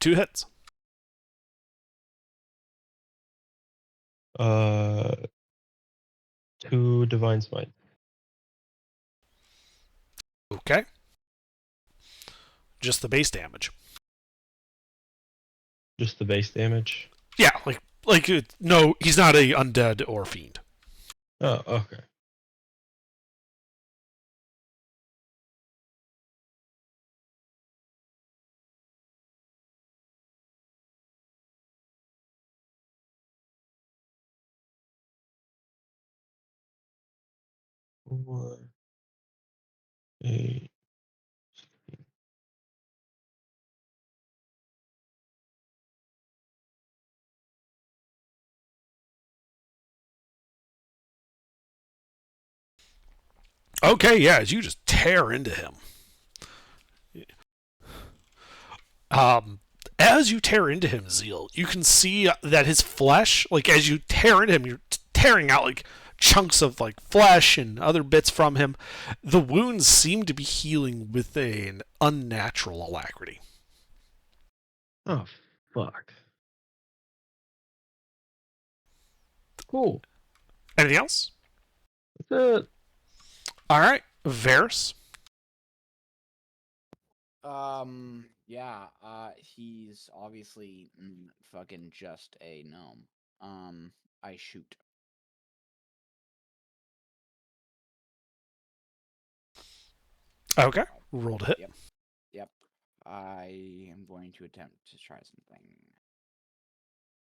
Speaker 1: Two hits.
Speaker 5: uh, 2 divine smite.
Speaker 1: Okay. Just the base damage.
Speaker 5: Just the base damage.
Speaker 1: Yeah, no, he's not a undead or fiend.
Speaker 5: Oh, okay. Four, 8.
Speaker 1: Okay, yeah, as you just tear into him. As you tear into him, Zeal, you can see that his flesh, like as you tear into him, you're tearing out like chunks of like flesh and other bits from him. The wounds seem to be healing with an unnatural alacrity.
Speaker 5: Oh, fuck. Cool.
Speaker 1: Anything else?
Speaker 5: That's it.
Speaker 1: All right, Varys.
Speaker 7: Yeah, he's obviously fucking just a gnome. I shoot.
Speaker 1: Okay, roll to hit.
Speaker 7: Yep. I am going to attempt to try something.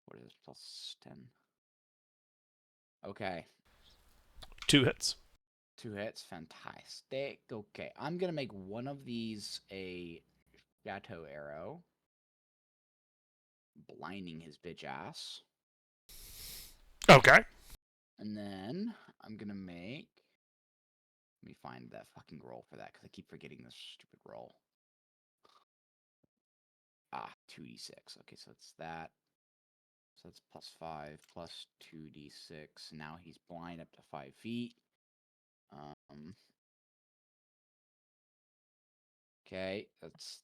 Speaker 7: What is this, plus 10? Okay.
Speaker 1: 2 hits.
Speaker 7: 2 hits, fantastic. Okay, I'm gonna make one of these a Shadow Arrow, blinding his bitch ass.
Speaker 1: Okay.
Speaker 7: And then I'm gonna make. Let me find that fucking roll for that because I keep forgetting this stupid roll. 2d6. Okay, so it's that. So that's plus 5 plus 2d6. Now he's blind up to 5 feet. Okay, that's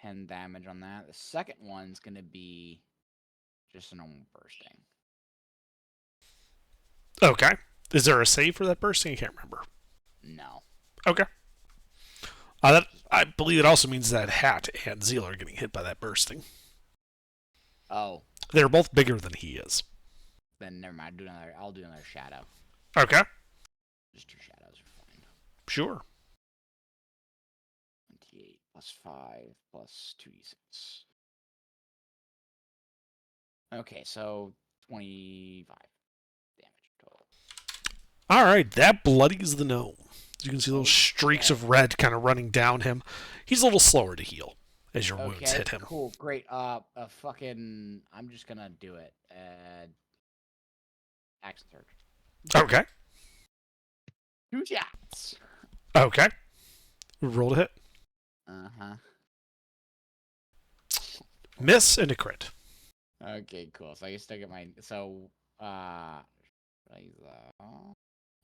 Speaker 7: 10 damage on that. The second one's gonna be just a normal bursting.
Speaker 1: Okay. Is there a save for that bursting? I can't remember.
Speaker 7: No.
Speaker 1: Okay. I believe it also means that Hat and Zeal are getting hit by that bursting.
Speaker 7: Oh,
Speaker 1: They're both bigger than he is.
Speaker 7: then never mind. I'll do another shadow.
Speaker 1: Okay.
Speaker 7: Just 2 shadows are fine.
Speaker 1: Sure.
Speaker 7: 28 plus 5 plus 2d6. Okay, so 25 damage total.
Speaker 1: All right, that bloodies the gnome. You can see those streaks of red kind of running down him. He's a little slower to heal as your wounds hit him.
Speaker 7: Cool, great. Fucking, I'm just gonna do it. Action surge.
Speaker 1: Okay.
Speaker 7: 2 shots.
Speaker 1: Okay. Roll to hit. Miss and a crit.
Speaker 7: Okay, cool. So I can still get my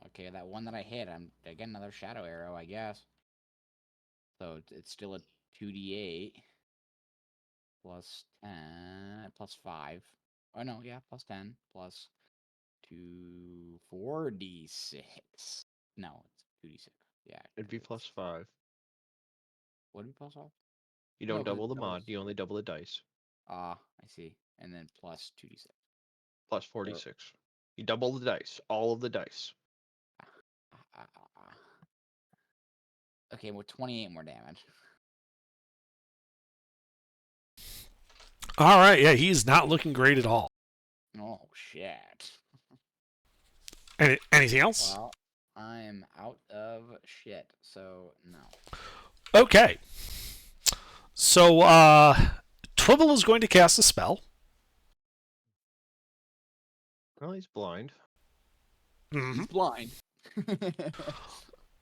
Speaker 7: okay, that one that I hit, I get another shadow arrow, I guess. So it's still a 2d8 plus 10 plus 5. Oh no, yeah, plus 10 plus 2 4d6. No, it's 2d6. Yeah.
Speaker 3: It'd be plus 5.
Speaker 7: Would it be plus 5?
Speaker 3: You
Speaker 7: No,
Speaker 3: don't
Speaker 7: 'cause
Speaker 3: double the
Speaker 7: it
Speaker 3: mod,
Speaker 7: doubles.
Speaker 3: you only double the dice.
Speaker 7: I see. And then plus 2d6.
Speaker 3: Plus 46. You double the dice, all of the dice.
Speaker 7: Okay, with 28 more damage.
Speaker 1: All right, yeah, he's not looking great at all.
Speaker 7: Oh shit.
Speaker 1: Anything else?
Speaker 7: Well, I am out of shit, so no.
Speaker 1: Okay. So, Twibble is going to cast a spell.
Speaker 3: Well, he's blind.
Speaker 7: He's blind.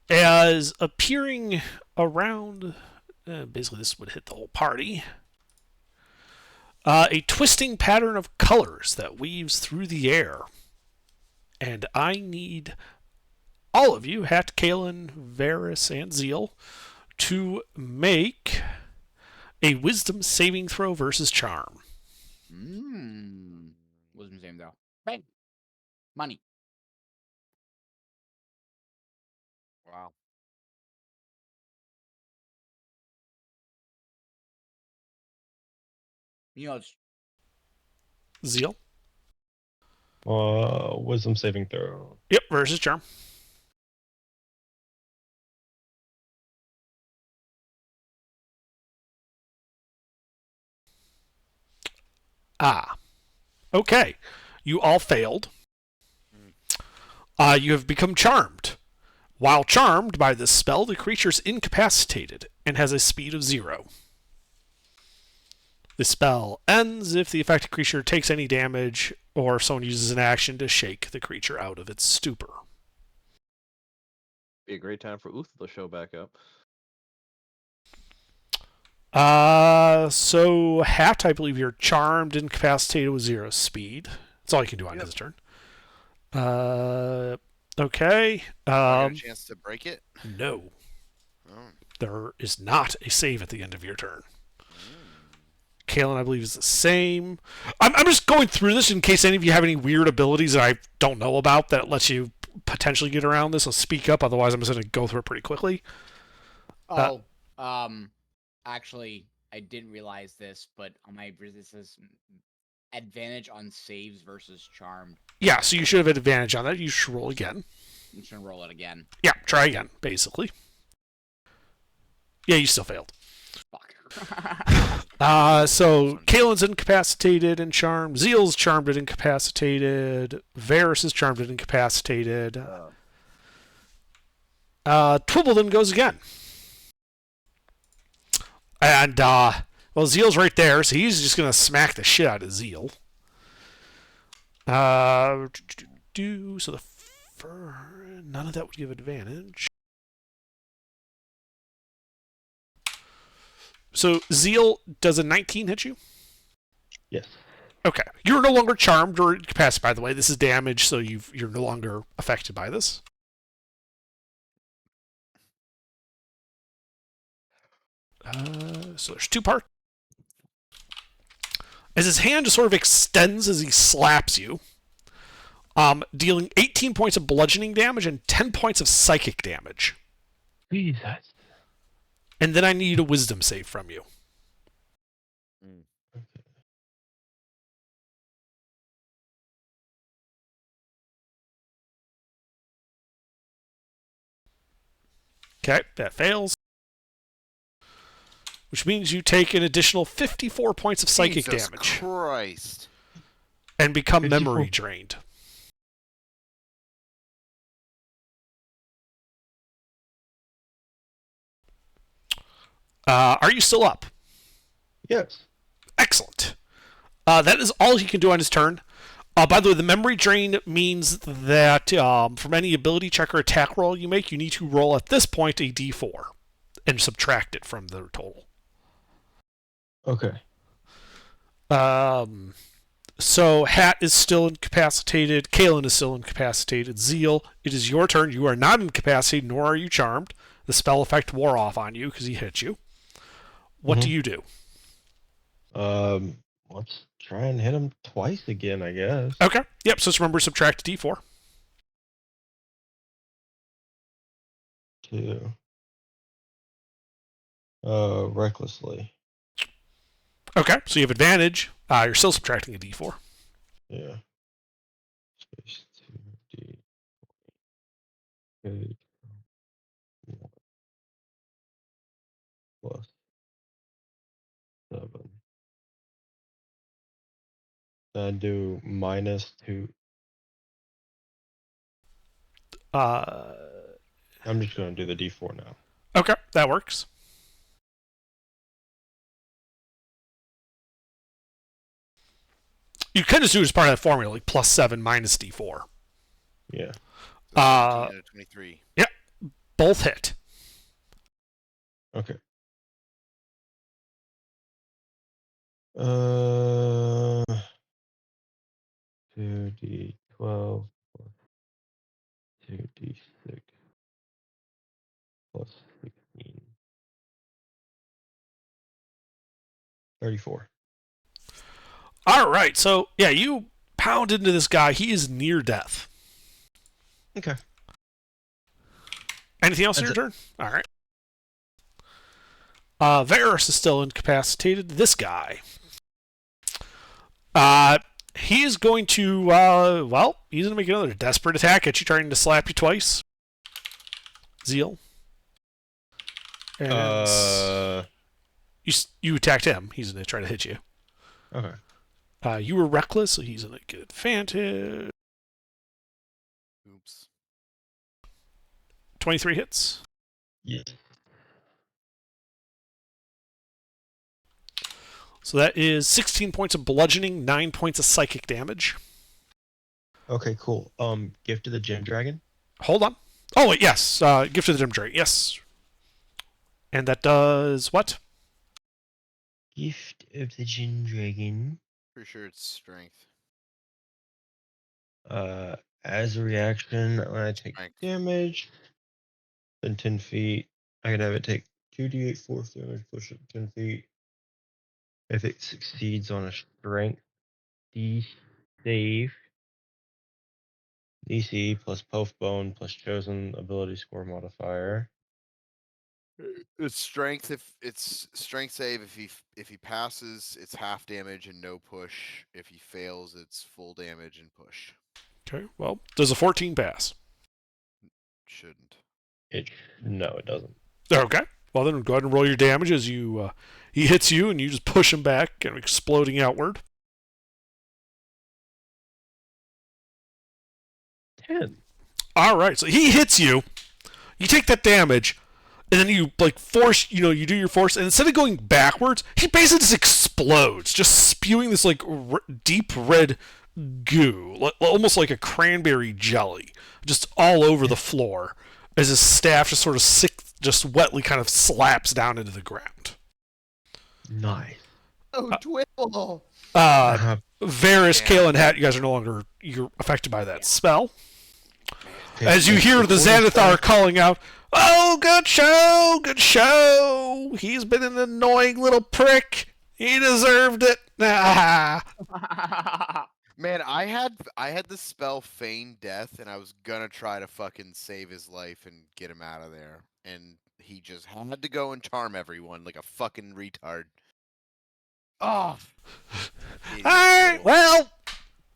Speaker 1: As appearing around, basically this would hit the whole party, a twisting pattern of colors that weaves through the air. And I need all of you, Hat, Kalen, Varus, and Zeal, to make a wisdom saving throw versus charm.
Speaker 7: Wisdom saving throw. Bang. Money.
Speaker 2: Wow.
Speaker 7: You know, it's
Speaker 1: Zeal?
Speaker 5: Wisdom saving throw.
Speaker 1: Yep, versus charm. Ah. Okay. You all failed. You have become charmed. While charmed by this spell, the creature is incapacitated and has a speed of 0. The spell ends if the affected creature takes any damage or someone uses an action to shake the creature out of its stupor.
Speaker 3: Be a great time for Uth to show back up.
Speaker 1: So Hat, I believe you're charmed, incapacitated with 0 speed. That's all you can do on his turn. Okay.
Speaker 2: I got a chance to break it?
Speaker 1: No.
Speaker 2: Oh.
Speaker 1: There is not a save at the end of your turn. Kalen, I believe, is the same. I'm just going through this in case any of you have any weird abilities that I don't know about that lets you potentially get around this. So speak up, otherwise I'm just going to go through it pretty quickly.
Speaker 7: Actually, I didn't realize this, but on my this is advantage on saves versus charmed.
Speaker 1: Yeah, so you should have advantage on that. You should roll again.
Speaker 7: I'm just gonna roll it again.
Speaker 1: Yeah, try again, basically. Yeah, you still failed.
Speaker 7: Fuck.
Speaker 1: So Kalen's incapacitated and charmed. Zeal's charmed and incapacitated. Varus is charmed and incapacitated. Twibble then goes again. And, well, Zeal's right there, so he's just going to smack the shit out of Zeal. So none of that would give advantage. So Zeal, does a 19 hit you?
Speaker 5: Yes.
Speaker 1: Okay. You're no longer charmed or incapacitated, by the way. This is damage, so you're no longer affected by this. So there's 2 parts. As his hand just sort of extends as he slaps you, dealing 18 points of bludgeoning damage and 10 points of psychic damage.
Speaker 5: Jesus.
Speaker 1: And then I need a wisdom save from you. Okay, that fails. Which means you take an additional 54 points of psychic
Speaker 2: Jesus
Speaker 1: damage.
Speaker 2: Christ.
Speaker 1: And become
Speaker 5: 54.
Speaker 1: memory drained. Are you still up?
Speaker 5: Yes.
Speaker 1: Excellent. That is all he can do on his turn. By the way, the memory drain means that from any ability check or attack roll you make, you need to roll at this point a d4 and subtract it from the total.
Speaker 5: Okay.
Speaker 1: So Hat is still incapacitated. Kalen is still incapacitated. Zeal, it is your turn. You are not incapacitated, nor are you charmed. The spell effect wore off on you because he hit you. What do you do?
Speaker 5: Let's try and hit him twice again, I guess.
Speaker 1: Okay. Yep. So just remember to subtract a d4.
Speaker 5: 2. Recklessly.
Speaker 1: Okay. So you have advantage. You're still subtracting a d4.
Speaker 5: Yeah. Space 2D. Okay. Then do -2. I'm just gonna do the D4 now.
Speaker 1: Okay, that works. You could just do it as part of that formula, like +7 minus D4.
Speaker 5: Yeah.
Speaker 2: So 17 out of 23.
Speaker 1: Both hit.
Speaker 5: Okay. 2d12 plus 2d6 plus 16. 34.
Speaker 1: All right, so yeah, you pound into this guy. He is near death.
Speaker 5: Okay.
Speaker 1: Anything else in your turn? All right. Varus is still incapacitated. This guy. He's going to, he's going to make another desperate attack at you, trying to slap you twice. Zeal. And you attacked him. He's going to try to hit you.
Speaker 5: Okay.
Speaker 1: You were reckless, so he's going to get advantage.
Speaker 2: Oops.
Speaker 1: 23 hits.
Speaker 5: Yeah.
Speaker 1: So that is 16 points of bludgeoning, 9 points of psychic damage.
Speaker 5: Okay, cool. Gift of the Gem Dragon.
Speaker 1: Hold on. Oh, wait, yes. Gift of the Gem Dragon, yes. And that does what?
Speaker 5: Gift of the Gem Dragon.
Speaker 2: Pretty sure it's strength.
Speaker 5: As a reaction, when I take
Speaker 2: Strength.
Speaker 5: damage, then 10 feet, I can have it take 2d8 force damage, push it 10 feet. If it succeeds on a strength D save, DC plus Bone plus chosen ability score modifier.
Speaker 2: It's strength it's strength save if he passes, it's half damage and no push. If he fails, it's full damage and push.
Speaker 1: Okay, well, does a 14 pass?
Speaker 2: Shouldn't.
Speaker 5: No, it doesn't.
Speaker 1: Okay. Well, then go ahead and roll your damage as you he hits you, and you just push him back, and exploding outward.
Speaker 5: 10.
Speaker 1: All right, so he hits you. You take that damage, and then you force. You do your force, and instead of going backwards, he basically just explodes, just spewing this deep red goo, almost like a cranberry jelly, just all over the floor, as his staff just sort of just wetly kind of slaps down into the ground.
Speaker 5: Nice.
Speaker 6: Oh, Twibble!
Speaker 1: Varus,
Speaker 2: Yeah.
Speaker 1: Kale, and Hat, you guys are no longer affected by that spell. As you hear the Xanathar calling out, "Oh, good show, good show! He's been an annoying little prick. He deserved it." Ah.
Speaker 2: Man, I had the spell Feign Death, and I was gonna try to fucking save his life and get him out of there, and he just had to go and charm everyone like a fucking retard. Oh.
Speaker 1: All right, well,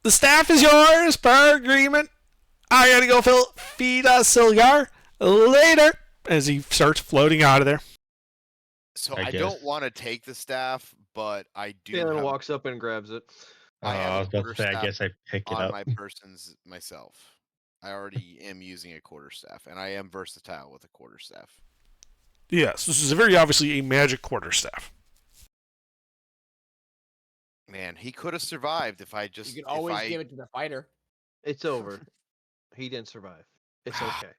Speaker 1: the staff is yours per agreement. I gotta go feed Silgar later. As he starts floating out of there.
Speaker 2: So
Speaker 5: I
Speaker 2: I
Speaker 5: guess.
Speaker 2: don't want to take the staff, but I do.
Speaker 3: Phelan
Speaker 2: have
Speaker 3: walks up and grabs it.
Speaker 2: I have
Speaker 5: I
Speaker 2: a
Speaker 5: was about to say, I
Speaker 2: quarterstaff
Speaker 5: guess I picked it
Speaker 2: on
Speaker 5: up.
Speaker 2: my persons myself. I already am using a quarterstaff, and I am versatile with a quarterstaff.
Speaker 1: Yes, this is very obviously a magic quarterstaff.
Speaker 2: Man, he could have survived if I just.
Speaker 6: You can always give it to the fighter.
Speaker 3: It's over. He didn't survive. It's okay.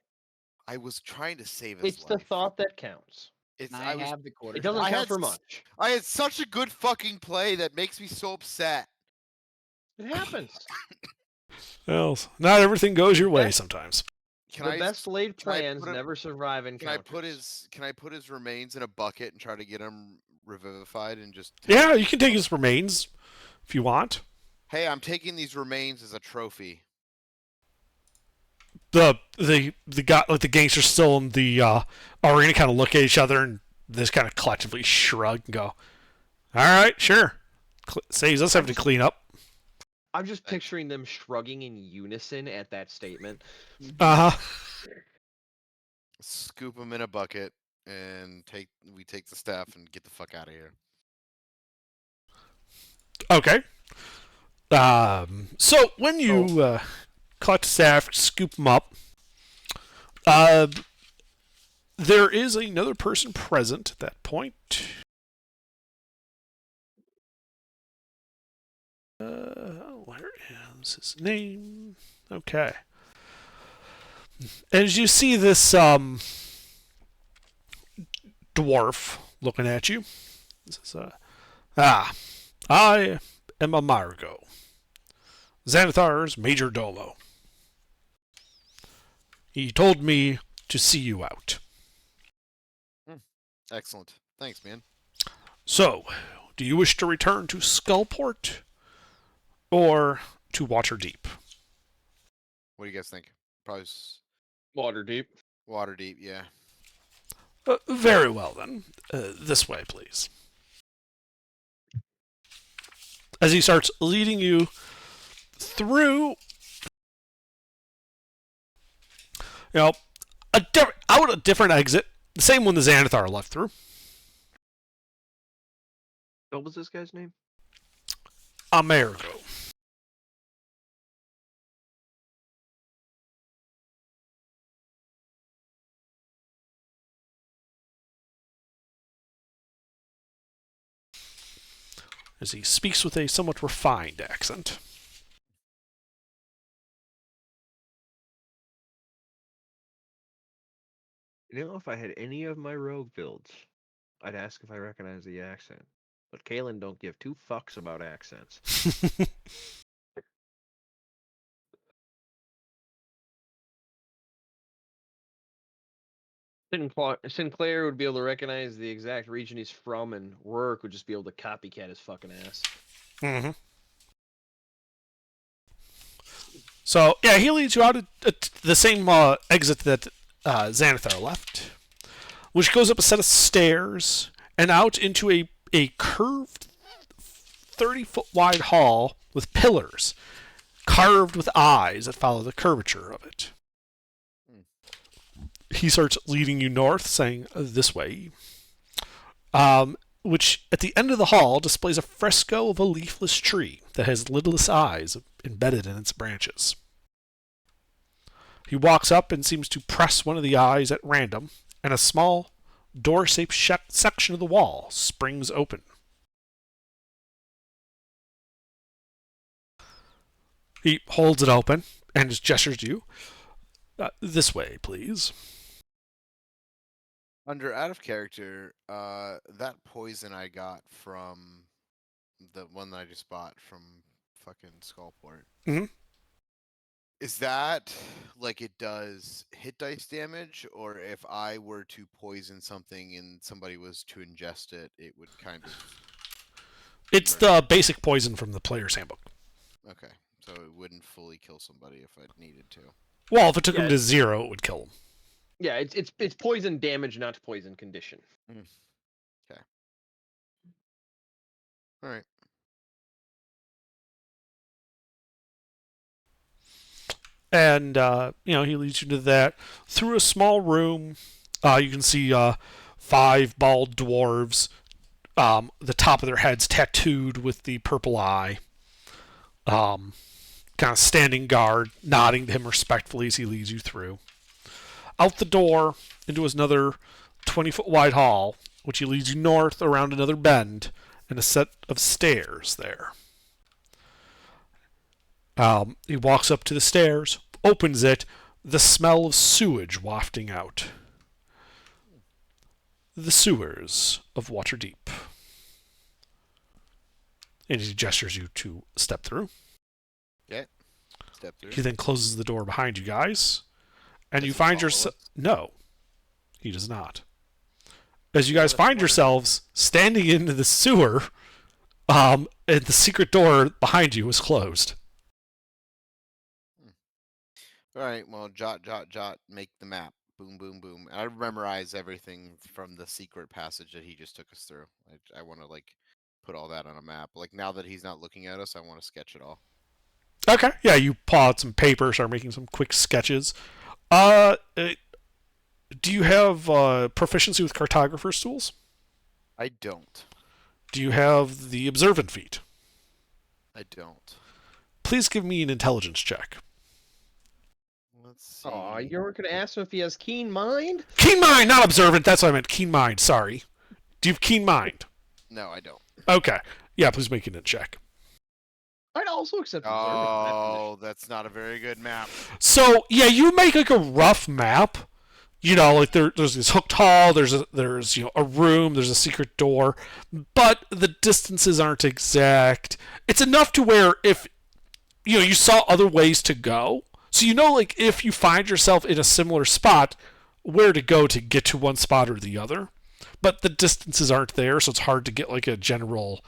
Speaker 2: I was trying to save his
Speaker 3: It's
Speaker 2: life.
Speaker 3: the thought that counts.
Speaker 2: It's,
Speaker 6: And I
Speaker 2: was,
Speaker 6: have the quarter.
Speaker 3: It doesn't
Speaker 2: I
Speaker 3: count
Speaker 2: had
Speaker 3: for
Speaker 2: s-
Speaker 3: much.
Speaker 2: I had such a good fucking play that makes me so upset.
Speaker 3: It happens.
Speaker 1: Well, not everything goes your way
Speaker 3: Best-
Speaker 1: sometimes.
Speaker 2: Can
Speaker 3: The
Speaker 2: I
Speaker 3: best laid
Speaker 2: can I
Speaker 3: plans
Speaker 2: put him-
Speaker 3: never survive
Speaker 2: can I
Speaker 3: encounters.
Speaker 2: put his remains in a bucket and try to get him revivified and just
Speaker 1: Yeah, you can take his remains if you want.
Speaker 2: Hey, I'm taking these remains as a trophy.
Speaker 1: The guy, like the gangsters still in the arena, kind of look at each other and just kind of collectively shrug and go, "All right, sure." Saves us having to clean up.
Speaker 3: I'm just picturing them shrugging in unison at that statement.
Speaker 1: Uh huh.
Speaker 2: Scoop him in a bucket and we take the staff and get the fuck out of here.
Speaker 1: Okay. So when you collect staff, scoop them up, there is another person present at that point. Where is his name? Okay. As you see this dwarf looking at you, this is I am Amargo, Xanathar's major domo. He told me to see you out.
Speaker 2: Excellent. Thanks, man.
Speaker 1: So, do you wish to return to Skullport or to Waterdeep?
Speaker 2: What do you guys think? Probably
Speaker 3: Waterdeep.
Speaker 2: Waterdeep, yeah.
Speaker 1: Very well, then. This way, please. As he starts leading you through, out a different exit, the same one the Xanathar left through.
Speaker 3: What was this guy's name?
Speaker 1: Amargo. As he speaks with a somewhat refined accent.
Speaker 3: You know, if I had any of my rogue builds, I'd ask if I recognize the accent. But Kalen don't give two fucks about accents. Sinclair would be able to recognize the exact region he's from, and Rourke would just be able to copycat his fucking ass.
Speaker 1: Mm-hmm. So, yeah, he leads you out at the same exit that Xanathar left, which goes up a set of stairs and out into a curved 30-foot wide hall with pillars carved with eyes that follow the curvature of it. He starts leading you north, saying, this way. Which, at the end of the hall, displays a fresco of a leafless tree that has lidless eyes embedded in its branches. He walks up and seems to press one of the eyes at random, and a small, door-shaped section of the wall springs open. He holds it open and just gestures to you. This way, please.
Speaker 2: Under out of character, that poison I got from the one that I just bought from fucking Skullport.
Speaker 1: Mhm.
Speaker 2: Is that like it does hit dice damage, or if I were to poison something and somebody was to ingest it, it would kind of...
Speaker 1: It's the basic poison from the player's handbook.
Speaker 2: Okay, so it wouldn't fully kill somebody if I needed to.
Speaker 1: Well, if it took him to 0, it would kill him.
Speaker 3: Yeah, it's poison damage, not poison condition.
Speaker 2: Okay. All right.
Speaker 1: And, he leads you to that. Through a small room, you can see 5 bald dwarves, the top of their heads tattooed with the purple eye, kind of standing guard, nodding to him respectfully as he leads you through. Out the door into another 20-foot wide hall, which he leads you north around another bend, and a set of stairs there. He walks up to the stairs, opens it, the smell of sewage wafting out. The sewers of Waterdeep. And he gestures you to step through.
Speaker 2: Okay. Step through.
Speaker 1: He then closes the door behind you guys. And
Speaker 2: Does
Speaker 1: you
Speaker 2: he
Speaker 1: find
Speaker 2: follow
Speaker 1: yourself...
Speaker 2: us?
Speaker 1: No. He does not. As you guys find yourselves standing into the sewer, and the secret door behind you is closed.
Speaker 2: All right. Well, jot, make the map. Boom, boom, boom. I memorize everything from the secret passage that he just took us through. I want to put all that on a map. Like now that he's not looking at us, I want to sketch it all.
Speaker 1: Okay. Yeah, you pull out some paper, start making some quick sketches. Do you have proficiency with cartographer's tools?
Speaker 2: I don't.
Speaker 1: Do you have the observant feat?
Speaker 2: I don't.
Speaker 1: please give me an intelligence check.
Speaker 2: Let's see.
Speaker 3: Aw, you weren't gonna ask him if he has keen mind?
Speaker 1: Keen mind, not observant. That's what I meant. Keen mind. Sorry. Do you have keen mind?
Speaker 2: No, I don't.
Speaker 1: Okay. Yeah, please make it a check.
Speaker 3: I'd also accept observant.
Speaker 2: Oh, that's not a very good map.
Speaker 1: So yeah, you make like a rough map. You know, like there's this hooked hall. There's a room. There's a secret door, but the distances aren't exact. It's enough to where if you saw other ways to go, so like if you find yourself in a similar spot, where to go to get to one spot or the other. But the distances aren't there, so it's hard to get like a general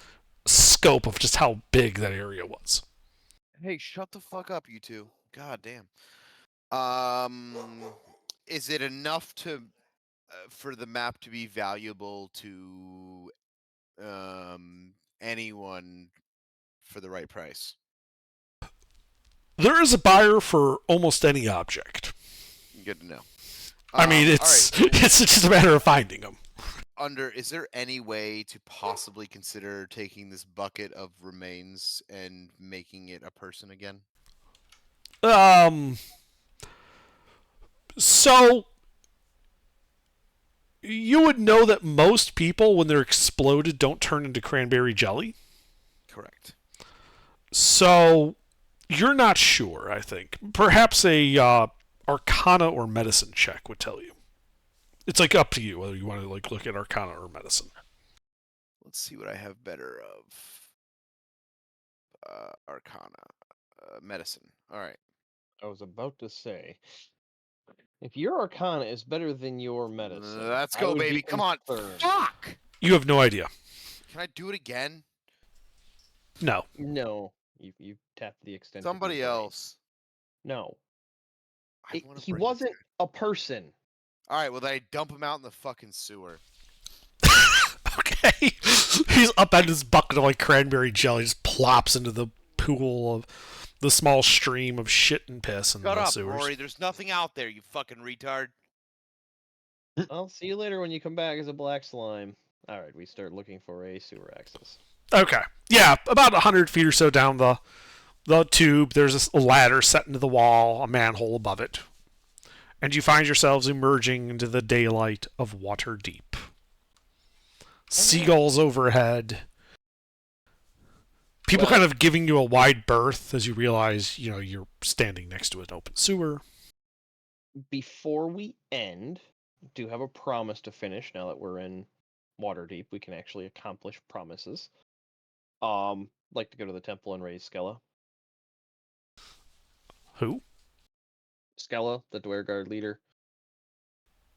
Speaker 1: scope of just how big that area was.
Speaker 2: Hey, shut the fuck up, you two. God damn. Is it enough to for the map to be valuable to anyone for the right price?
Speaker 1: There is a buyer for almost any object.
Speaker 2: Good to know.
Speaker 1: I mean,
Speaker 2: all
Speaker 1: it's
Speaker 2: right.
Speaker 1: it's just a matter of finding them.
Speaker 2: Is there any way to possibly consider taking this bucket of remains and making it a person again?
Speaker 1: So you would know that most people, when they're exploded, don't turn into cranberry jelly.
Speaker 2: Correct.
Speaker 1: So you're not sure, I think. Perhaps a Arcana or Medicine check would tell you. It's like up to you whether you want to like look at Arcana or Medicine.
Speaker 2: Let's see what I have better of. Arcana. Medicine. All right.
Speaker 3: I was about to say, if your Arcana is better than your Medicine,
Speaker 2: Let's
Speaker 3: I
Speaker 2: go,
Speaker 3: would be
Speaker 2: baby. Come on.
Speaker 3: concerned.
Speaker 2: Fuck!
Speaker 1: You have no idea.
Speaker 2: Can I do it again?
Speaker 1: No.
Speaker 3: No, you tapped the extent. of your
Speaker 2: Somebody
Speaker 3: brain.
Speaker 2: else.
Speaker 3: No,
Speaker 2: I wanna
Speaker 3: he
Speaker 2: bring
Speaker 3: wasn't
Speaker 2: this
Speaker 3: a person.
Speaker 2: guy. All right. Well, then I dump him out in the fucking sewer.
Speaker 1: Okay. He's up at his bucket of like cranberry jelly, just plops into the pool of the small stream of shit and piss in
Speaker 2: Shut
Speaker 1: the
Speaker 2: up,
Speaker 1: sewers.
Speaker 2: Rory. There's nothing out there, you fucking retard.
Speaker 3: I'll see you later when you come back as a black slime. All right, we start looking for a sewer access.
Speaker 1: Okay. Yeah, about 100 feet or so down the tube, there's a ladder set into the wall, a manhole above it. And you find yourselves emerging into the daylight of Waterdeep. Seagulls overhead. People
Speaker 3: Well-
Speaker 1: kind of giving you a wide berth as you realize, you're standing next to an open sewer.
Speaker 3: Before we end, do have a promise to finish. Now that we're in Waterdeep, we can actually accomplish promises. Like to go to the temple and raise Skella.
Speaker 1: Who?
Speaker 3: Skella, the Dwergard leader.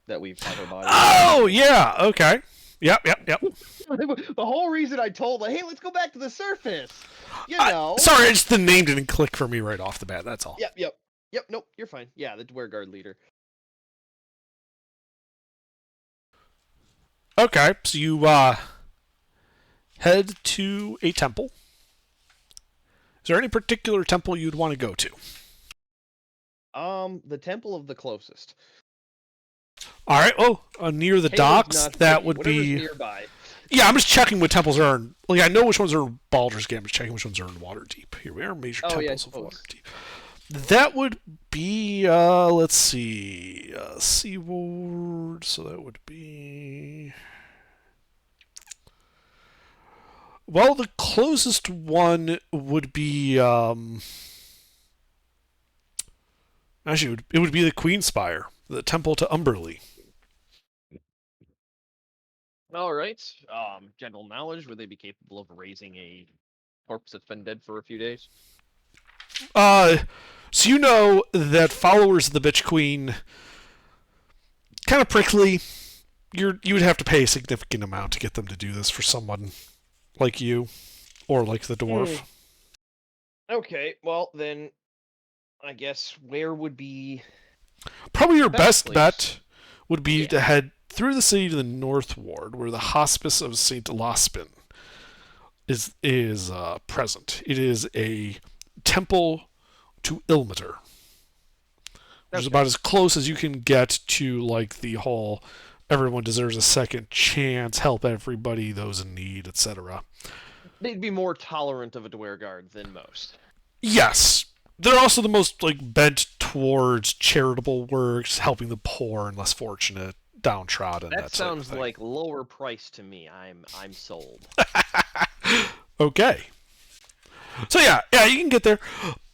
Speaker 3: That we've had her body.
Speaker 1: Oh, yeah. Okay. Yep.
Speaker 3: The whole reason I told her, hey, let's go back to the surface. You know.
Speaker 1: Sorry, just the name didn't click for me right off the bat. That's all.
Speaker 3: Yep. Nope, you're fine. Yeah, the Dwergard leader.
Speaker 1: Okay, so you head to a temple. Is there any particular temple you'd want to go to?
Speaker 3: The temple of the closest.
Speaker 1: All right. Oh, near the
Speaker 3: Halo's
Speaker 1: docks.
Speaker 3: not
Speaker 1: That
Speaker 3: picky,
Speaker 1: would
Speaker 3: whatever's
Speaker 1: be.
Speaker 3: nearby.
Speaker 1: Yeah, I'm just checking what temples are in. Like I know which ones are in Baldur's Gate. I'm just checking which ones are in Waterdeep. Here we are. Major
Speaker 3: Oh, yeah,
Speaker 1: temples of
Speaker 3: suppose.
Speaker 1: Waterdeep. That would be. Let's see. Seaward. So that would be. Well, the closest one would be. Actually, it would be the Queenspire, the temple to Umberlee.
Speaker 3: All right. General knowledge, would they be capable of raising a corpse that's been dead for a few days?
Speaker 1: So you know that followers of the Bitch Queen, kind of prickly. You would have to pay a significant amount to get them to do this for someone like you, or like the dwarf.
Speaker 3: Okay, well then, I guess where would be?
Speaker 1: Probably your
Speaker 3: Best
Speaker 1: best
Speaker 3: place.
Speaker 1: bet would be
Speaker 3: Yeah.
Speaker 1: to head through the city to the north ward, where the Hospice of Saint Lospin is present. It is a temple to Ilmater, which is
Speaker 3: Okay.
Speaker 1: about as close as you can get to like the whole everyone deserves a second chance, help everybody, those in need, etc.
Speaker 3: They'd be more tolerant of a Dwergard than most.
Speaker 1: Yes. They're also the most like bent towards charitable works, helping the poor and less fortunate, downtrodden.
Speaker 3: That
Speaker 1: That type of
Speaker 3: sounds
Speaker 1: thing.
Speaker 3: like lower price to me. I'm sold.
Speaker 1: Okay. So yeah, you can get there.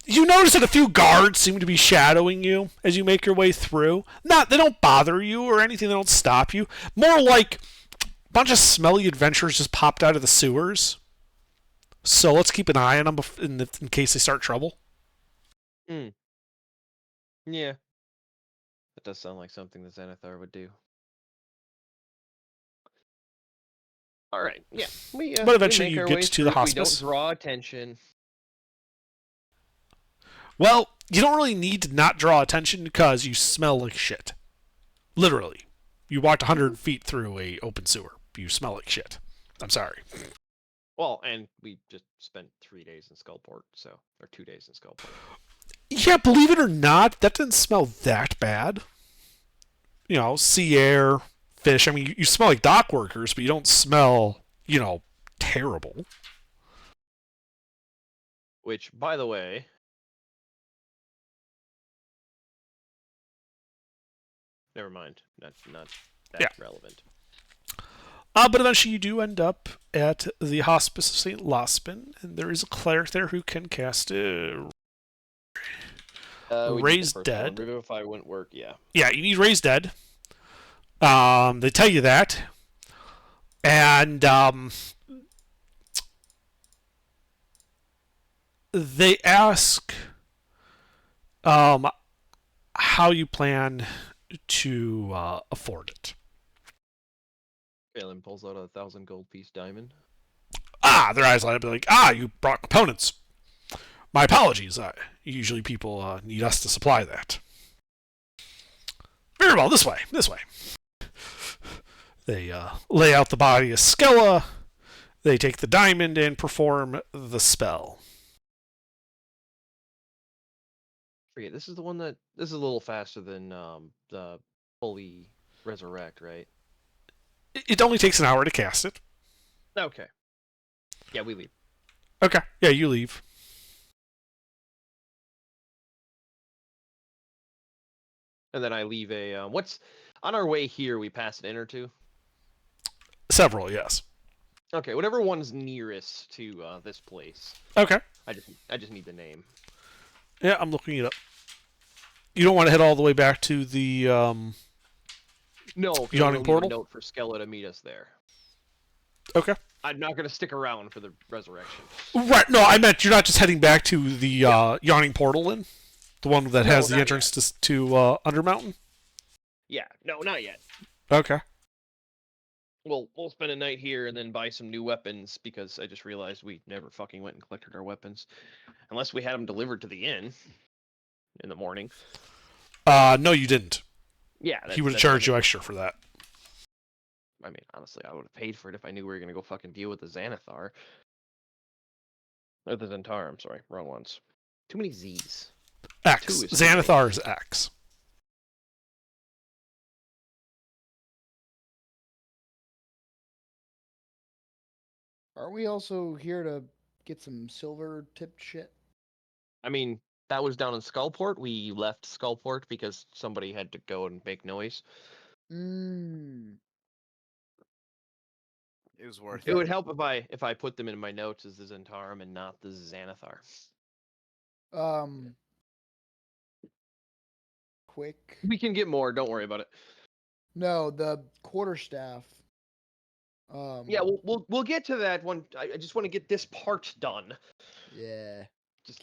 Speaker 1: You notice that a few guards seem to be shadowing you as you make your way through. They don't bother you or anything. They don't stop you. More like a bunch of smelly adventurers just popped out of the sewers. So let's keep an eye on them in case they start trouble.
Speaker 3: Yeah. That does sound like something the Xanathar would do. All right. Yeah.
Speaker 1: But eventually
Speaker 3: we make
Speaker 1: you
Speaker 3: our
Speaker 1: get
Speaker 3: way
Speaker 1: to
Speaker 3: through
Speaker 1: the
Speaker 3: if
Speaker 1: hospice.
Speaker 3: We don't draw attention.
Speaker 1: Well, you don't really need to not draw attention because you smell like shit. Literally. You walked 100 feet through a open sewer. You smell like shit. I'm sorry.
Speaker 3: Well, and we just spent 3 days in Skullport, or 2 days in Skullport.
Speaker 1: Yeah, believe it or not, that didn't smell that bad. You know, sea air, fish. I mean, you smell like dock workers, but you don't smell, terrible.
Speaker 3: Which, by the way, never mind. Not that relevant.
Speaker 1: But eventually you do end up at the Hospice of St. Lospin, and there is a cleric there who can cast Raise Dead.
Speaker 3: Revivify wouldn't work, yeah.
Speaker 1: Yeah, you need Raise Dead. They tell you that. And they ask how you plan to afford it.
Speaker 3: Phelan pulls out a 1,000 gold piece diamond.
Speaker 1: Their eyes light up. They're like, you brought components. My apologies. Usually people need us to supply that. Very well, this way. They lay out the body of Skella. They take the diamond and perform the spell.
Speaker 3: Forget, this is the one this is a little faster than the fully resurrect, right?
Speaker 1: It only takes an hour to cast it.
Speaker 3: Okay. Yeah, we leave.
Speaker 1: Okay. Yeah, you leave.
Speaker 3: And then I leave what's on our way here? We pass an inn or two.
Speaker 1: Several, yes.
Speaker 3: Okay, whatever one's nearest to this place.
Speaker 1: Okay.
Speaker 3: I just need the name.
Speaker 1: Yeah, I'm looking it up. You don't want to head all the way back to the
Speaker 3: No,
Speaker 1: Yawning Portal?
Speaker 3: A note for Skella to meet us there.
Speaker 1: Okay.
Speaker 3: I'm not going to stick around for the resurrection.
Speaker 1: Right. No, I meant you're not just heading back to the Yawning Portal Inn, the one that has the entrance to Undermountain.
Speaker 3: Yeah. No, not yet.
Speaker 1: Okay.
Speaker 3: We'll spend a night here and then buy some new weapons because I just realized we never fucking went and collected our weapons, unless we had them delivered to the inn in the morning.
Speaker 1: No, you didn't.
Speaker 3: Yeah.
Speaker 1: He would have charged you extra for that.
Speaker 3: I mean, honestly, I would have paid for it if I knew we were going to go fucking deal with the Xanathar. Or the Xantar, I'm sorry. Wrong ones. Too many Z's.
Speaker 1: X. Xanathar is X.
Speaker 6: Are we also here to get some silver tipped shit?
Speaker 3: I mean, that was down in Skullport. We left Skullport because somebody had to go and make noise.
Speaker 2: It was worth
Speaker 3: it. It would help if I put them in my notes as the Zentarum and not the Xanathar.
Speaker 6: Quick.
Speaker 3: We can get more. Don't worry about it.
Speaker 6: No, the quarterstaff.
Speaker 3: Yeah, we'll get to that one. I just want to get this part done.
Speaker 6: Yeah.
Speaker 3: Just,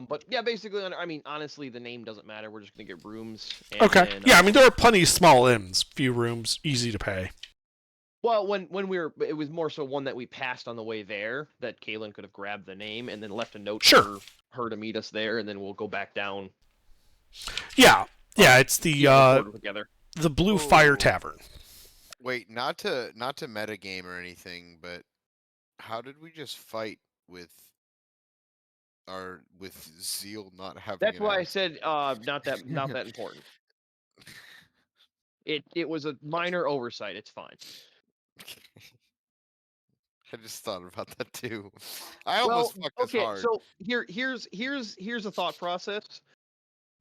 Speaker 3: but yeah, basically, I mean, honestly, the name doesn't matter. We're just gonna get rooms. And
Speaker 1: Okay.
Speaker 3: then,
Speaker 1: yeah, I mean, there are plenty of small inns, few rooms, easy to pay.
Speaker 3: Well, when we were, it was more so one that we passed on the way there that Kaylin could have grabbed the name and then left a note for her to meet us there, and then we'll go back down.
Speaker 1: Yeah, it's the Blue Fire Tavern.
Speaker 2: Wait, not to metagame or anything, but how did we just fight with Zeal not having?
Speaker 3: That's why I said not that important. It was a minor oversight. It's fine.
Speaker 2: I just thought about that too. I almost fucked this
Speaker 3: okay,
Speaker 2: hard.
Speaker 3: so here's a thought process.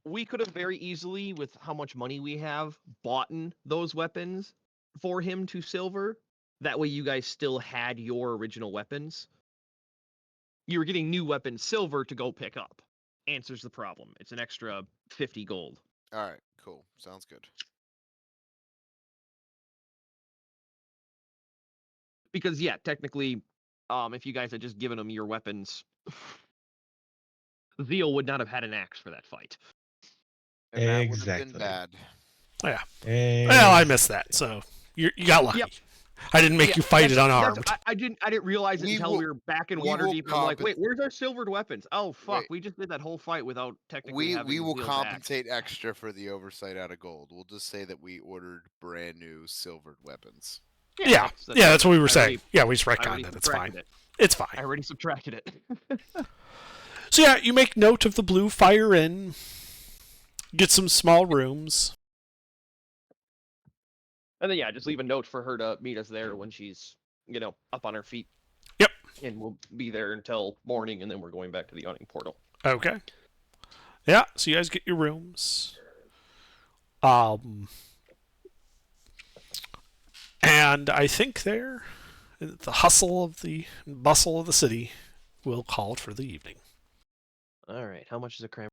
Speaker 3: We could have very easily, with how much money we have, bought those weapons for him to silver. That way, you guys still had your original weapons. You were getting new weapons silver to go pick up. Answers the problem. It's an extra 50 gold.
Speaker 2: All right, cool. Sounds good.
Speaker 3: Because yeah, technically, if you guys had just given him your weapons, Zeal would not have had an axe for that fight.
Speaker 2: And that would have
Speaker 5: Exactly.
Speaker 2: been bad.
Speaker 1: Well, I missed that, so you got lucky.
Speaker 3: Yep.
Speaker 1: I didn't make you fight it unarmed.
Speaker 3: I didn't realize it
Speaker 2: We
Speaker 3: until
Speaker 2: will-
Speaker 3: we were back in
Speaker 2: we will
Speaker 3: Waterdeep. And I'm like,
Speaker 2: compens-
Speaker 3: wait, where's our silvered weapons? Oh fuck,
Speaker 2: Wait.
Speaker 3: we just did that whole fight without technically having
Speaker 2: We will
Speaker 3: Zeal's axe.
Speaker 2: compensate extra for the oversight out of gold. We'll just say that we ordered brand new silvered weapons.
Speaker 1: Yeah, that's what we were
Speaker 3: I
Speaker 1: saying.
Speaker 3: already-
Speaker 1: Yeah, we just
Speaker 3: I already
Speaker 1: retconned it. It's fine.
Speaker 3: subtracted it.
Speaker 1: It's
Speaker 3: I
Speaker 1: fine.
Speaker 3: already subtracted it.
Speaker 1: So yeah, you make note of the Blue Fire Inn. Get some small rooms.
Speaker 3: And then just leave a note for her to meet us there when she's, up on her feet.
Speaker 1: Yep.
Speaker 3: And we'll be there until morning, and then we're going back to the awning portal.
Speaker 1: Okay. Yeah, so you guys get your rooms. And I think there, the hustle of the bustle of the city will call it for the evening.
Speaker 3: All right, how much is a cram?